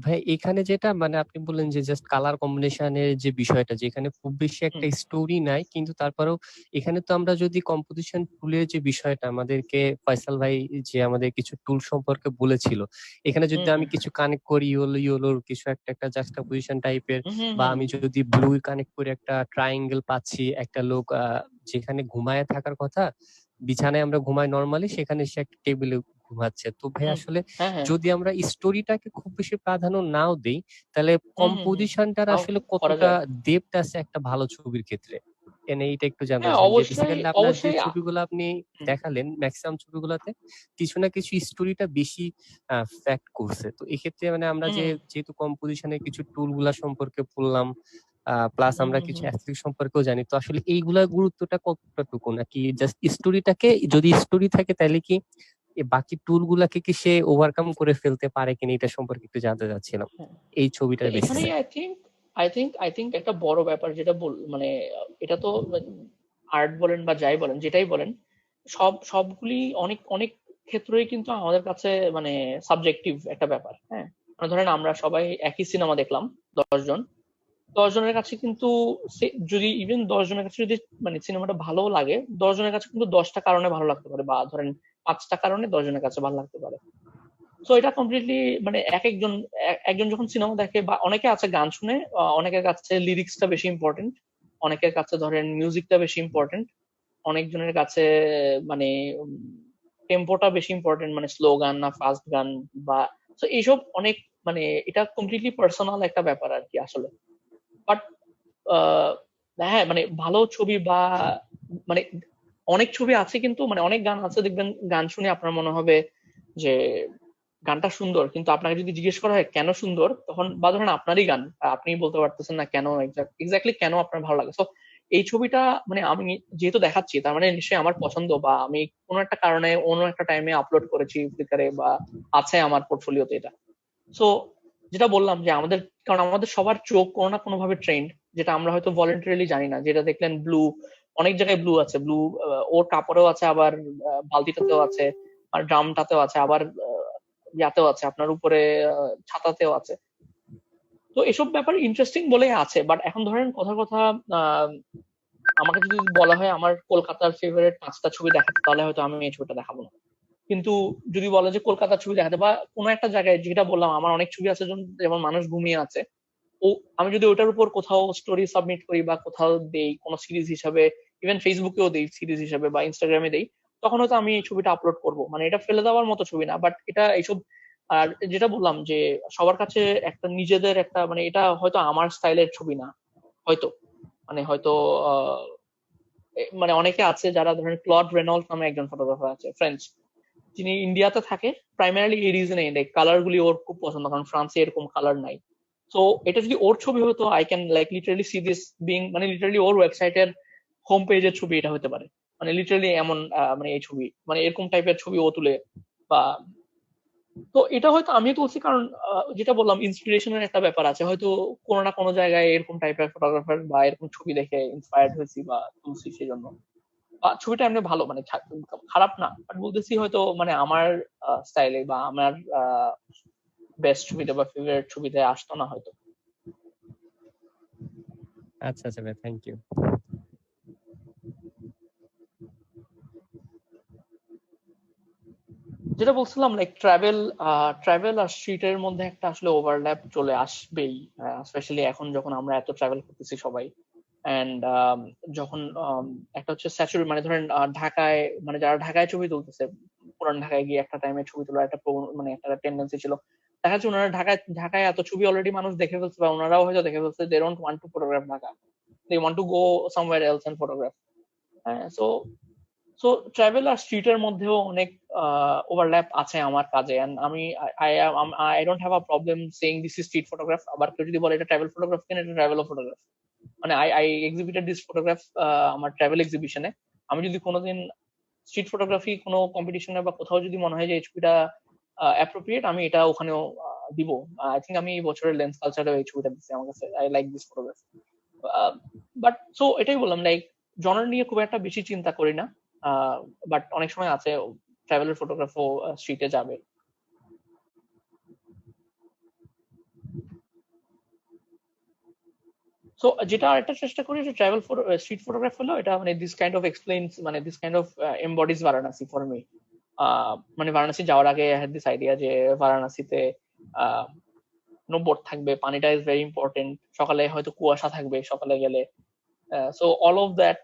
ভাই এখানে যেটা মানে আপনি বললেন যে জাস্ট কালার কম্বিনেশনের যে বিষয়টা, যেখানে খুব বেশি একটা হুম স্টোরি নাই, কিন্তু তারপরেও এখানে তো আমরা যদি কম্পোজিশন টুলের যে বিষয়টা আমাদেরকে ফয়সাল ভাই যে আমাদের কিছু টুল সম্পর্কে বলেছিল, এখানে যদি হুম আমি হুম কিছু কানেক্ট করি ইয়েলোর কিছু একটা একটা জাস্টাপোজিশন টাইপের, হুম হুম বা হুম আমি যদি ব্লু কানেক্ট করে একটা ট্রায়াঙ্গেল পাচ্ছি, একটা লোক যেখানে ঘুমায় থাকার কথা, বিছানায় আমরা ঘুমাই নর্মালি, সেখানে সে একটা টেবিলে ঘুমাচ্ছে। তো ভাই হুম, আসলে হ্যাঁ হ্যাঁ যদি আমরা স্টোরিটাকে খুব বেশি প্রাধান্য নাও দেই, তাহলে হুম, কম্পোজিশনটার তাও আসলে করা কতটা যায়। ডেপথ আছে একটা ভালো ছবির ক্ষেত্রে, এনে এইটা একটু জানতে হ্যাঁ চাচ্ছিলাম যে অবশ্যই বেসিক্যালি আপনার যে অবশ্যই ছবিগুলো আপনি হুম, দেখালেন, ম্যাক্সিমাম ছবিগুলোতে কিছু না কিছু স্টোরিটা বেশি ফ্যাক্ট করছে। তো এক্ষেত্রে মানে আমরা হুম, যে যেহেতু কম্পোজিশনের কিছু টুল গুলা সম্পর্কে বললাম, প্লাস হুম, আমরা হুম, কিছু হুম। অ্যাথলিট সম্পর্কেও জানি, তো আসলে এইগুলার গুরুত্বটা কতটুকু, নাকি জাস্ট স্টোরিটাকে, যদি স্টোরি থাকে তাহলে কি এই বাকি টুল গুলাকে কি সে ওভারকাম করে ফেলতে পারে কিনা, এটা সম্পর্কে একটু জানতে চাচ্ছিলাম হ্যাঁ। এই তো ছবিটার এখানেই বেসিসে। আই থিঙ্ক একটা বড় ব্যাপার যেটা মানে এটা তো আর্ট বলেন বা যাই বলেন যেটাই বলেন, সবগুলি অনেক অনেক ক্ষেত্রেই কিন্তু আমাদের কাছে মানে সাবজেক্টিভ একটা ব্যাপার। হ্যাঁ, মানে ধরেন আমরা সবাই একই সিনেমা দেখলাম, 10 জন, 10 জনের কাছে কিন্তু যদি ইভেন 10 জনের কাছে যদি মানে সিনেমাটা ভালো লাগে, 10 জনের কাছে কিন্তু 10টা কারণে ভালো লাগতে পারে, বা ধরেন 5টা কারণে 10 জনের কাছে ভালো লাগতে পারে। সো এটা কমপ্লিটলি মানে একজন যখন সিনেমা দেখে বা অনেকে আছে গান শুনে, অনেকের কাছে লিরিক্সটা বেশি ইম্পর্টেন্ট, অনেকের কাছে ধরেন মিউজিকটা বেশি ইম্পর্টেন্ট, অনেকজনের কাছে মানে টেম্পোটা বেশি ইম্পর্টেন্ট, মানে স্লো গান না ফাস্ট গান বা তো এইসব অনেক মানে এটা কমপ্লিটলি পার্সোনাল একটা ব্যাপার আর কি আসলে। বাট হ্যাঁ মানে ভালো ছবি বা মানে অনেক ছবি আছে কিন্তু মানে অনেক গান আছে দেখবেন গান শুনে আপনার মনে হবে যে গানটা সুন্দর, কিন্তু আপনাকে যদি জিজ্ঞেস করা হয় কেন সুন্দর, তখন বা ধরেন আপনারই গান আপনি বলতে পারতেছেন না কেন এক্স্যাক্টলি কেন আপনার ভালো লাগে। তো এই ছবিটা মানে আমি যেহেতু দেখাচ্ছি তার মানে নিশ্চয়ই আমার পছন্দ, বা আমি কোনো একটা কারণে অন্য একটা টাইমে আপলোড করেছি ফ্লিকারে বা আছে আমার পোর্টফোলিওতে এটা। সো যেটা বললাম যে আমাদের, কারণ আমাদের সবার চোখ কোনো না কোনো ভাবে ট্রেন্ড, যেটা আমরা হয়তো ভলেন্টারিলি জানি না। যেটা দেখলেন ব্লু, অনেক জায়গায় ব্লু আছে, ব্লু ওর কাপড়েও আছে, আবার বালতিটাতেও আছে, আর ড্রামটাতেও আছে, আবার ইয়াতেও আছে, আপনার উপরে ছাতাতেও আছে। তো এসব ব্যাপার ইন্টারেস্টিং বলে আছে। বাট এখন ধরেন কথা কথা আমাকে যদি বলা হয় আমার কলকাতার ফেভারিট 5টা ছবি দেখাতে, তাহলে হয়তো আমি এই ছবিটা দেখাবো না। কিন্তু যদি বলে যে কলকাতার ছবি দেখাতে বা কোনো একটা জায়গায়, যেটা বললাম আমার অনেক ছবি আছে যেমন মানুষ ঘুমিয়ে আছে, ও আমি যদি ওটার উপর কোথাও স্টোরি সাবমিট করি বা কোথাও দেই কোনো সিরিজ হিসাবে, ইভেন ফেসবুকেও দেই সিরিজ হিসাবে বা ইনস্টাগ্রামে দেই, তখন হয়তো আমি এই ছবিটা আপলোড করব। মানে এটা ফেলে দেওয়ার মতো ছবি না, বাট এটা এইসব। আর যেটা বললাম যে সবার কাছে একটা নিজেদের একটা মানে এটা হয়তো আমার স্টাইলের ছবি না হয়তো, মানে হয়তো মানে অনেকে আছে যারা ধরেন ক্লড রেনল্ড নামে একজন ফটোগ্রাফার আছে ফ্রেঞ্চ, যিনি ইন্ডিয়াতে থাকে প্রাইমারিলি এই রিজনে, লাইক কালার গুলি ওর খুব পছন্দ, কারণ ফ্রান্সে এরকম কালার নাই। তো এটা যদি ওর ছবি হতো, I can like literally C this being, মানে লিটারালি ওর ওয়েবসাইটের হোম পেজের ছবি এটা হতে পারে, মানে লিটারালি এমন মানে এই ছবি মানে এরকম টাইপের ছবি ও তুলে বা। তো এটা হয়তো আমি তুলছি কারণ যেটা বললাম ইন্সপিরেশনের একটা ব্যাপার আছে, হয়তো কোনো না কোনো জায়গায় এরকম টাইপের ফটোগ্রাফার বা এরকম ছবি দেখে ইন্সপায়ার্ড হয়েছি বা তুলছি সেই জন্য। ছবিটা এমনি ভালো, মানে খারাপ না, বাট বলতেছি হয়তো মানে আমার স্টাইলে বা আমার বেস্ট ছবিতে বা ফেভারিট ছবিতে আসতো না হয়তো। আচ্ছা আচ্ছা ভাই, থ্যাংক ইউ। যেটা বলছিলাম লাইক ট্রাভেল আর স্ট্রিটের মধ্যে একটা আসলে ওভারল্যাপ চলে আসবেই, স্পেশালি এখন যখন আমরা এত ট্রাভেল করতেছি সবাই। এন্ড যখন একটা হচ্ছে স্যাচুরেট, মানে ধরেন ঢাকায়, মানে যারা ঢাকায় ছবি তুলতেছে, পুরান ঢাকায় গিয়ে একটা টাইমে ছবি তোলার একটা মানে একটা টেন্ডেন্সি ছিল, দেখা যাচ্ছে ওনারা ঢাকায় এত ছবি অলরেডি মানুষ দেখে ফেলছে, বা ওনারাও হয়তো দেখে ফেলছে, they don't want to photograph Dhaka, they want to go somewhere else and photograph. হ্যাঁ, সো সো ট্রাভেল আর স্ট্রিটের মধ্যেও অনেক ওভারল্যাপ আছে আমার কাজে। এন্ড আমি I don't have a problem saying this is street photograph. আবার কেউ যদি বলে এটা ট্রাভেল ফটোগ্রাফ, কেন এটা ট্রাভেল ফটোগ্রাফ, মানে আই এক্সিবিটেড দিস ফটোগ্রাফ আমার ট্রাভেল এক্সিবিশনে। আমি যদি কোনোদিন স্ট্রিট ফটোগ্রাফি কোনো কম্পিটিশনে বা কোথাও যদি মনে হয় যে এই ছবিটা অ্যাপ্রোপ্রিয়েট, আমি এটা ওখানেও দিব। আই থিঙ্ক আমি এই বছরের লেন্স কালচারে এই ছবিটা দিচ্ছি, আমার কাছে I like this photograph. But so এটাই বললাম লাইক জনার নিয়ে খুব একটা বেশি চিন্তা করি না, বাট অনেক সময় আছে ট্রাভেলের ফটোগ্রাফও স্ট্রিটে যাবে। সো যেটা আরেকটা চেষ্টা করি যে ট্রাভেল স্ট্রিট ফটোগ্রাফ হলো এটা মানে দিস কাইন্ড অফ এক্সপ্লেইনস, মানে this kind of embodies Varanasi for me. মানে বারাণসী যাওয়ার আগে হ্যাড দিস আইডিয়া যে বারাণসীতে নো বোট থাকবে, পানিটা ইজ ভেরি ইম্পর্টেন্ট, সকালে হয়তো কুয়াশা থাকবে সকালে গেলে। So all of that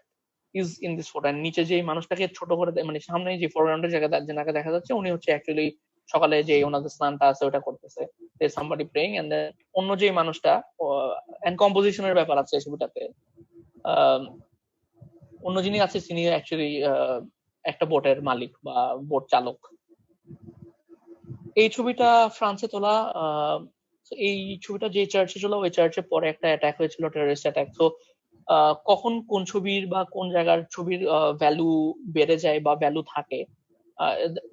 is in this photo. নিচে যে মানুষটাকে ছোট করে মানে সামনে যে ফরগ্রাউন্ডের জায়গা যেনাকে দেখা যাচ্ছে, উনি হচ্ছে অ্যাকচুয়ালি সকালে যে ওনাদের স্নানটা আছে ওটা করতেছে, সামবডি প্রেইং। এন্ড দেন অন্য যে মানুষটা, এন্ড কম্পোজিশনের ব্যাপার আছে এই ছবিটাতে, অন্য যিনি আছে তিনি অ্যাকচুয়ালি একটা বোটের মালিক বা বোট চালক। এই ছবিটা ফ্রান্সে তোলা। এই ছবিটা যে চার্চে ছিল ওই চার্চে পরে একটা অ্যাটাক হয়েছিল, টেররিস্ট অ্যাটাক। তো কখন কোন ছবির বা কোন জায়গার ছবির ভ্যালু বেড়ে যায় বা ভ্যালু থাকে,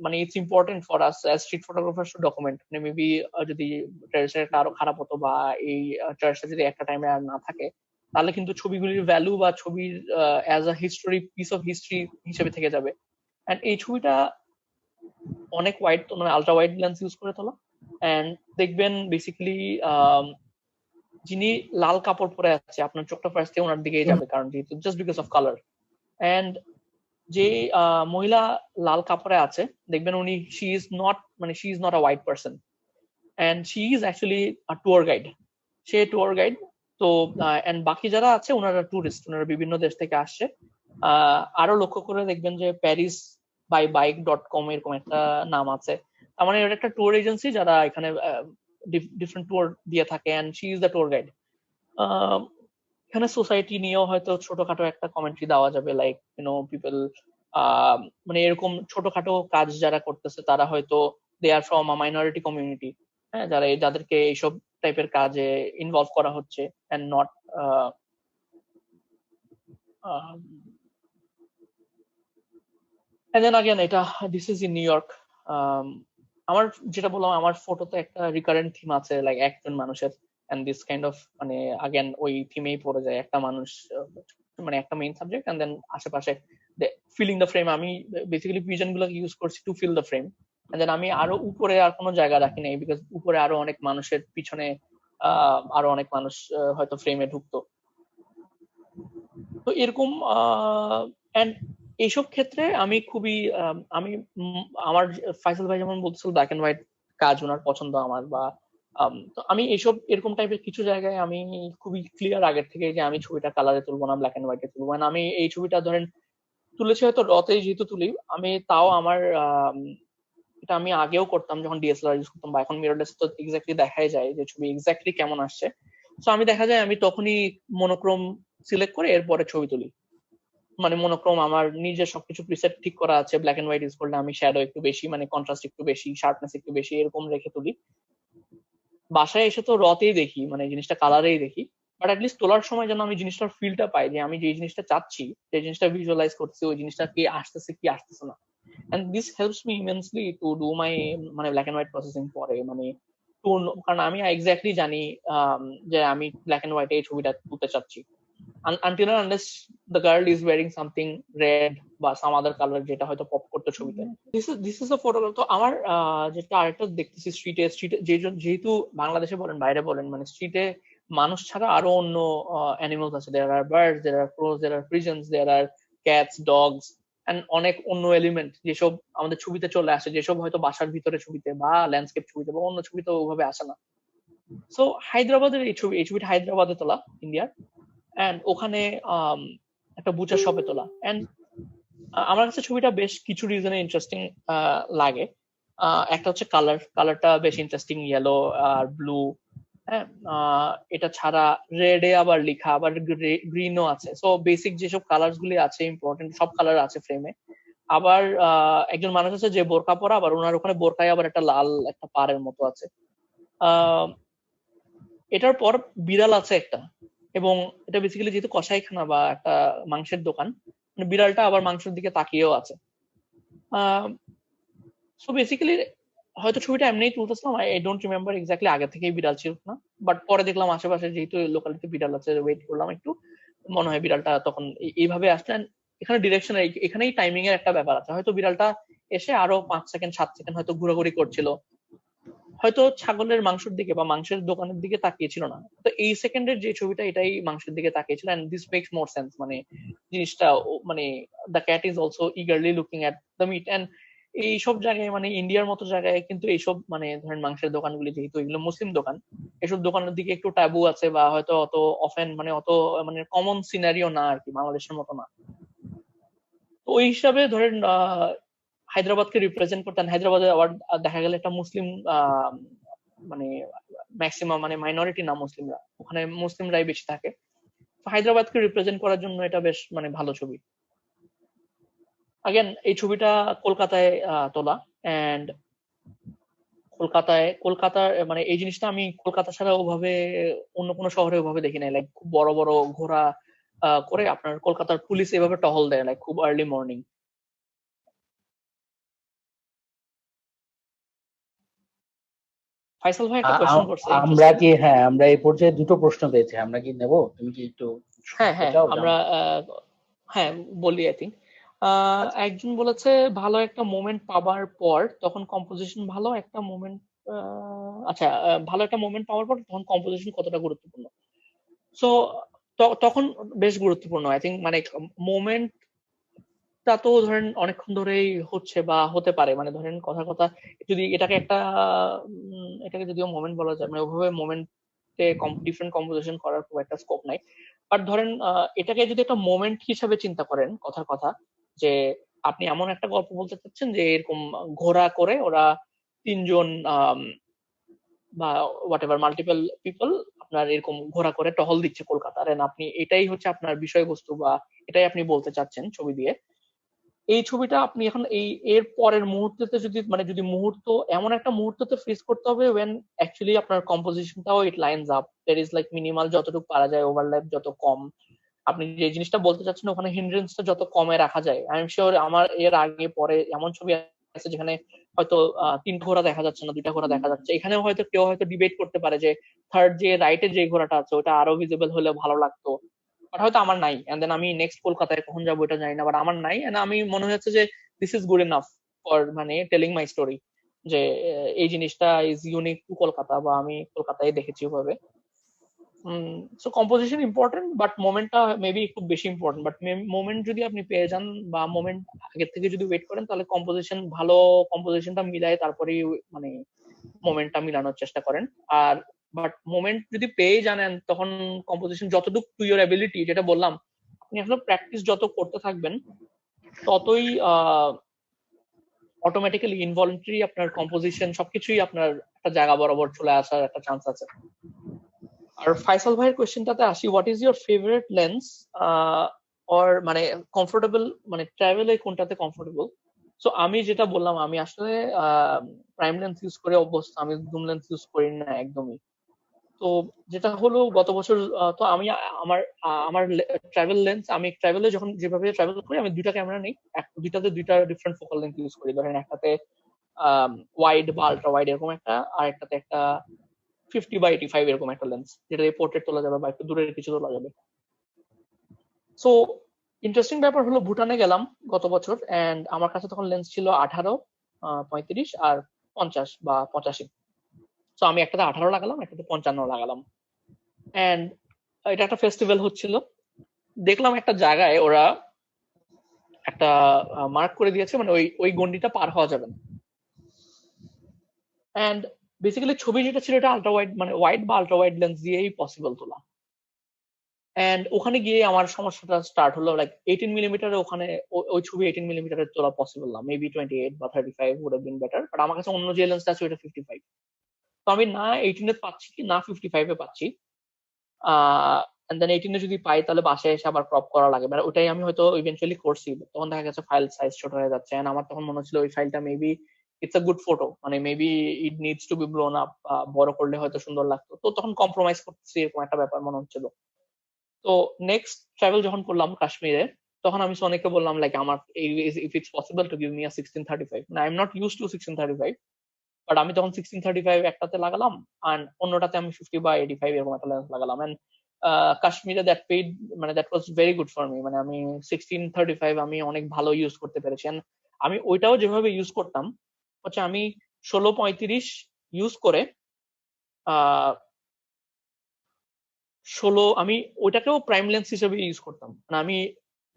মানে it's important for us as street photographers to document. মানে মেবি যদি টেররিস্ট অ্যাটাকটা আরো খারাপ হতো বা এই চার্চটা যদি একটা টাইমে আর না থাকে, তাহলে কিন্তু ছবিগুলির ভ্যালু বা ছবির as a history, piece of history হিসেবে থেকে যাবে। এন্ড এই ছবিটা অনেক ওয়াইড, মানে আলট্রা ওয়াইড লেন্স ইউজ করে তোলা। এন্ড দেখবেন বেসিক্যালি যিনি লাল কাপড় পরে আছে আপনার চোখটা ফার্স্টে ওনার দিকেই যাবে, কারণ যেহেতু just because of colour. And যে মহিলা লাল কাপড়ে আছে দেখবেন উনি শি ইজ নট মানে she is not a white person and she is actually a tour guide. Say tour guide. তো এন্ড বাকি যারা আছে ওনারা টুরিস্ট, ওনারা বিভিন্ন দেশ থেকে আসছে। আরো লক্ষ্য করে দেখবেন যে প্যারিস বাই বাইক.com এরকম একটা নাম আছে, তার মানে এটা একটা ট্যুর এজেন্সি যারা এখানে ডিফারেন্ট ট্যুর দিয়ে থাকে and she is the tour guide. এখানে সোসাইটি নিয়েও হয়তো ছোটখাটো একটা কমেন্ট্রি দেওয়া যাবে, লাইক পিপল মানে এরকম ছোটখাটো কাজ যারা করতেছে তারা হয়তো they are from a minority community, হ্যাঁ, যাদেরকে এইসব টাইপের কাজে ইনভলভ করা হচ্ছে and not and then again এটা this is in New York. আমার যেটা বললাম আমার ফটোতে একটা রিকারেন্ট থিম আছে, লাইক একজন মানুষের এন্ড দিস কাইন্ড অফ মানে আগেন ওই থিমেই পড়ে যায়, একটা মানুষ মানে একটা মেইন সাবজেক্ট এন্ড দেন আশেপাশে ফিলিং দ্য ফ্রেম। আমি বেসিক্যালি ভিজন গুলো ইউজ করছি to fill the frame and then আমি আরো উপরে আর কোনো জায়গা রাখি নাই, বিকজ উপরে আরো অনেক মানুষের পিছনে আরো অনেক মানুষ হয়তো ফ্রেমে ঢুকতো। তো এরকম এন্ড এইসব ক্ষেত্রে আমি খুবই আমি আমার ফাইসাল ভাই যেমন বলছিল ব্ল্যাক এন্ড হোয়াইট কাজ ওনার পছন্দ আমার, বা তো আমি এইসব এরকম টাইপের কিছু জায়গায় আমি খুবই ক্লিয়ার আগের থেকে যে আমি ছবিটা কালারে তুলবো না, ব্ল্যাক এন্ড হোয়াইটে তুলবো না। আমি এই ছবিটা ধরেন তুলেছি হয়তো রতে যেহেতু তুলি, আমি তাও আমার এটা আমি আগেও করতাম যখন ডিএসএলআর ইউজ করতাম, বা এখন মিররলেস তো এক্স্যাক্টলি দেখাই যায় যে ছবি এক্স্যাক্টলি কেমন আসছে। তো আমি দেখা যায় আমি তখনই মনোক্রোম সিলেক্ট করে এরপরে ছবি তুলি, মানে মনোক্রোম আমার নিজের সবকিছু প্রিসেট ঠিক করা আছে। ব্ল্যাক এন্ড হোয়াইট ইউজ করলে আমি শ্যাডো একটু বেশি, মানে কন্ট্রাস্ট একটু বেশি, শার্পনেস একটু বেশি এরকম রেখে তুলি। বাসায় এসে তো রতেই দেখি, মানে জিনিসটা কালারেই দেখি, বাট অ্যাটলিস্ট তোলার সময় যেন আমি জিনিসটার ফিলটা পাই, যে আমি যে জিনিসটা চাচ্ছি, যে জিনিসটা ভিজুয়ালাইজ করছি, ওই জিনিসটা কি আসতেছে কি আসতেছে না। and this helps me immensely to do my মানে black and white processing পরে, মানে কারণ আমি এক্স্যাক্টলি জানি যে আমি ব্ল্যাক এন্ড হোয়াইট এই ছবিটা তুলতে চাচ্ছি, until and unless the girl is wearing something red বা some other color যেটা হয়তো পপ করতে ছবিতে। this is a photograph। তো আমার যেটা আরেকটা দেখতেছি স্ট্রিটে যেহেতু বাংলাদেশে বলেন বাইরে বলেন, মানে স্ট্রিটে মানুষ ছাড়া আরো অন্য অ্যানিমালস আছে। there are birds, there are crows, there are pigeons, there are cats, dogs and অনেক অন্য এলিমেন্ট যেসব আমাদের ছবিতে চলে আসে, যেসব হয়তো বাসার ভিতরে ছবিতে বা ল্যান্ডস্কেপ ছবিতে বা অন্য ছবিতে ওভাবে আসে না। সো হায়দ্রাবাদের এই ছবিটা হায়দ্রাবাদে তোলা, ইন্ডিয়ার, এন্ড ওখানে একটা বুচার শপে তোলা। এন্ড আমার কাছে ছবিটা বেশ কিছু রিজনে ইন্টারেস্টিং লাগে। একটা হচ্ছে কালারটা বেশ ইন্টারেস্টিং, ইয়েলো আর ব্লু, হ্যাঁ। এটা ছাড়া রেডে আবার লেখা, আবার গ্রিনও আছে। সো বেসিক যেসব কালার গুলি আছে, ইম্পর্টেন্ট সব কালার আছে ফ্রেমে। আবার একজন মানুষ আছে যে বোরকা পরা, আবার ওনার ওখানে বোরকায় আবার একটা লাল একটা পাড়ের মতো আছে। এটার পর বিড়াল আছে একটা, এবং এটা বেসিক্যালি যেহেতু কসাইখানা বা একটা মাংসের দোকান, মানে বিড়ালটা আবার মাংসের দিকে তাকিয়েও আছে। সো বেসিক্যালি হয়তো ছবিটা এমনিই তুলতেছিলাম, আই ডোন্ট রিমেম্বার এক্স্যাক্টলি আগে থেকেই বিড়াল ছিল না, বাট পরে দেখলাম আশেপাশে যেহেতু লোকালিতে বিড়াল আছে, ওয়েট করলাম একটু, মনে হয় বিড়ালটা তখন এইভাবে আসলেন। এখানে ডিরেকশন, এখানেই টাইমিং এর একটা ব্যাপার আছে। হয়তো বিড়ালটা এসে আরো 5 সেকেন্ড 7 সেকেন্ড হয়তো ঘোরাঘুরি করছিল, হয়তো ছাগলের মাংসের দিকে বা মাংসের দোকানের দিকে তাকিয়েছিল না। তো এই সেকেন্ডের যে ছবিটা এটাই মাংসের দিকে তাকিয়েছিল, and this makes more sense. মানে জিনিসটা মানে the cat is also eagerly looking at the meat. And এইসব জায়গায়, মানে ইন্ডিয়ার মতো জায়গায় কিন্তু এইসব মানে ধরেন মাংসের দোকানগুলি, যেহেতু এগুলো মুসলিম দোকান, এসব দোকানের দিকে একটু ট্যাবু আছে, বা হয়তো অত অফেন মানে অত মানে কমন সিনারিও না আর কি, বাংলাদেশের মতো না। তো ওই হিসাবে ধরেন হায়দ্রাবাদকে রিপ্রেজেন্ট করতেন। হায়দ্রাবাদে আবার দেখা গেল একটা মুসলিম মানে ম্যাক্সিমাম মানে মাইনরিটি না মুসলিমরা, ওখানে মুসলিমরাই বেশি থাকে। হায়দ্রাবাদকে রিপ্রেজেন্ট করার জন্য এটা বেশ মানে ভালো ছবি। আগেন এই ছবিটা কলকাতায় তোলা, এন্ড কলকাতার মানে এই জিনিসটা আমি কলকাতা ছাড়া ওভাবে অন্য কোনো শহরে ওভাবে দেখি নাই। লাইক খুব বড় বড় ঘোড়া করে আপনার কলকাতার পুলিশ এভাবে টহল দেয়, লাইক খুব আর্লি মর্নিং। ফাইসাল ভাই একটা কোয়েশ্চেন করছে। আমরা কি, হ্যাঁ আমরা এই পর্যায়ে দুটো প্রশ্ন পেয়েছি, আমরা কি নেব? তুমি কি একটু হ্যাঁ আমরা হ্যাঁ বলি। আই থিঙ্ক একজন বলেছে ভালো একটা মোমেন্ট পাওয়ার পর তখন কম্পোজিশন ভালো একটা মোমেন্ট, আচ্ছা ভালো একটা মোমেন্ট পাওয়ার পর তখন কম্পোজিশন কতটা গুরুত্বপূর্ণ। সো তখন বেশ গুরুত্বপূর্ণ আই থিঙ্ক। মানে মোমেন্ট টা তো ধরেন অনেকক্ষণ ধরেই হচ্ছে বা হতে পারে, মানে ধরেন কথা কথা যদি এটাকে একটা এটাকে যদিও মোমেন্ট বলা যায়, মানে ওইভাবে মোমেন্টে ডিফারেন্ট কম্পোজিশন করার খুব একটা স্কোপ নাই। বাট ধরেন এটাকে যদি একটা মোমেন্ট হিসাবে চিন্তা করেন কথার কথা, যে আপনি এমন একটা গল্প বলতে চাচ্ছেন যে এরকম ঘোড়া করে ওরা তিনজন বা হোয়াট এভার মাল্টিপল পিপল আপনার এরকম ঘোরা করে টহল দিচ্ছে কলকাতার, এন্ড আপনি এটাই হচ্ছে আপনার বিষয়বস্তু বা এটাই আপনি বলতে চাচ্ছেন ছবি দিয়ে। এই ছবিটা আপনি এখন এর পরের মুহূর্ততে যদি মানে যদি মুহূর্ত এমন একটা মুহূর্ততে ফ্রিজ করতে হবে ওয়েন অ্যাকচুয়ালি আপনার কম্পোজিশনটাও it lines up, there is like minimal যতটুকু পারা যায়, ওভারল্যাপ যত কম, আপনি যে জিনিসটা বলতে চাচ্ছেন ওখানে হিন্ড্রেন্সটা যত কমে রাখা যায়। আই এম শিওর আমার এর আগে পরে এমন ছবি আছে যেখানে হয়তো তিনটা ঘোড়া দেখা যাচ্ছে না, দুইটা ঘোড়া দেখা যাচ্ছে, এখানেও হয়তো কেউ হয়তো ডিবেট করতে পারে যে থার্ড যে রাইটে যে ঘোড়াটা আছে ওটা আরো ভিজিবল হলে ভালো লাগতো, বাট হয়তো আমার নাই, এন্ড দেন আমি নেক্সট কলকাতায় কখন যাবো এটা জানি না, বাট আমার নাই, এন্ড আমি মনে হচ্ছে যে this is good enough for মানে টেলিং মাই স্টোরি, যে এই জিনিসটা ইজ ইউনিক টু কলকাতা বা আমি কলকাতায় দেখেছি ওভাবে। সো কম্পোজিশন ইম্পর্টেন্ট, বাট মোমেন্টটা মেবি খুব বেশি ইম্পর্টেন্ট, বাট মোমেন্ট যদি আপনি পেয়ে যান বা মোমেন্ট আগের থেকে যদি ওয়েট করেন তাহলে কম্পোজিশন ভালো, কম্পোজিশনটা মিলায় তারপরেই মানে মোমেন্টটা মিলানোর চেষ্টা করেন। আর বাট মোমেন্ট যদি পেয়ে জানেন তখন কম্পোজিশন যতটুকু টু ইউর অ্যাবিলিটি, যেটা বললাম আপনি আসলে প্র্যাকটিস যত করতে থাকবেন ততই অটোমেটিক্যালি ইনভলন্টারি আপনার কম্পোজিশন সবকিছুই আপনার একটা জায়গা বরাবর চলে আসার একটা চান্স আছে। আর ফাইসাল ভাইয়ের কোয়েশ্চেনটাতে আসি, what is your favourite lens or মানে কমফোর্টেবল, মানে ট্রাভেলে কোনটাতে কমফোর্টেবল? সো আমি যেটা বললাম আমি আসলে প্রাইম লেন্স ইউজ করে অভ্যস্ত, আমি জুম লেন্স ইউজ করি না একদমই। তো যেটা হলো গত বছর তো আমি আমার আমার ট্রাভেল লেন্স, আমি ট্রাভেলে যখন যেভাবে ট্রাভেল করি আমি দুইটা ক্যামেরা নেই, দুইটাতে দুইটা ডিফারেন্ট ফোকাল লেন্থ ইউজ করি। ধরেন একটাতে ওয়াইড বা আলট্রা ওয়াইড এরকম একটা, আর একটাতে একটা 50/85 এরকম একটা লেন্স, যেটা দিয়ে পোর্ট্রেট তোলা যাবে বা একটু দূরের কিছু তোলা যাবে। সো ইন্টারেস্টিং ব্যাপার হলো ভুটানে গেলাম গত বছর, এন্ড আমার কাছে তখন লেন্স ছিল 18, 35 আর 50 বা 85। তো আমি একটাতে 18 লাগালাম, একটাতে 55 লাগালাম, এন্ড এটা একটা ফেস্টিভ্যাল হচ্ছিল। দেখলাম একটা জায়গায় ওরা একটা মার্ক করে দিয়েছে, মানে ওই ওই গন্ডিটা পার হওয়া যাবে না, এন্ড বেসিক্যালি ছবি যেটা ছিল এটা আলট্রা ওয়াইড মানে ওয়াইড বা আলট্রা ওয়াইড লেন্স দিয়েই পসিবল তোলা। এন্ড ওখানে গিয়ে আমার সমস্যাটা স্টার্ট হলো, লাইক 18 মিলিমিটারে ওখানে ওই ছবি 18 মিলিমিটারে তোলা পসিবল না, মেবি 28 বা 35 would have been better, but আমার কাছে অন্য যে লেন্সটা আছে ওটা 55। তো আমি না 18 এ পাচ্ছি না 55 এ পাচ্ছি, এন্ড দেন 18 এ যদি পাই তাহলে বাসায় এসে আবার ক্রপ করা লাগে, মানে ওটাই আমি হয়তো ইভেন্চুয়ালি করছি। তখন দেখা গেছে ফাইল সাইজ ছোট হয়ে যাচ্ছে, এন্ড আমার তখন মনে হচ্ছিল ওই ফাইলটা maybe it's a good photo, মানে maybe it needs to be blown up, বড় করলে হয়তো সুন্দর লাগতো। তো তখন কম্প্রোমাইজ করতেছি এরকম একটা ব্যাপার মনে হচ্ছিল। তো নেক্সট ট্রাভেল যখন করলাম কাশ্মীরে, তখন আমি সোনিকে বললাম লাইক আমার if it's possible to give me a 1635, না I am not use to 1635, but আমি তখন 1635 একটাতে লাগালাম আর অন্যটাতে আমি 50/85 এরকম একটা লেন্স লাগালাম, এন্ড কাশ্মীরে দ্যাট পেইড, মানে that was very good for me, মানে আমি 1635 আমি অনেক ভালো ইউজ করতে পেরেছি। And আমি ওইটাও যেভাবে ইউজ করতাম হচ্ছে আমি 16-35 ইউজ করে আমি ওইটাকেও প্রাইম লেন্স হিসেবে ইউজ করতাম, মানে আমি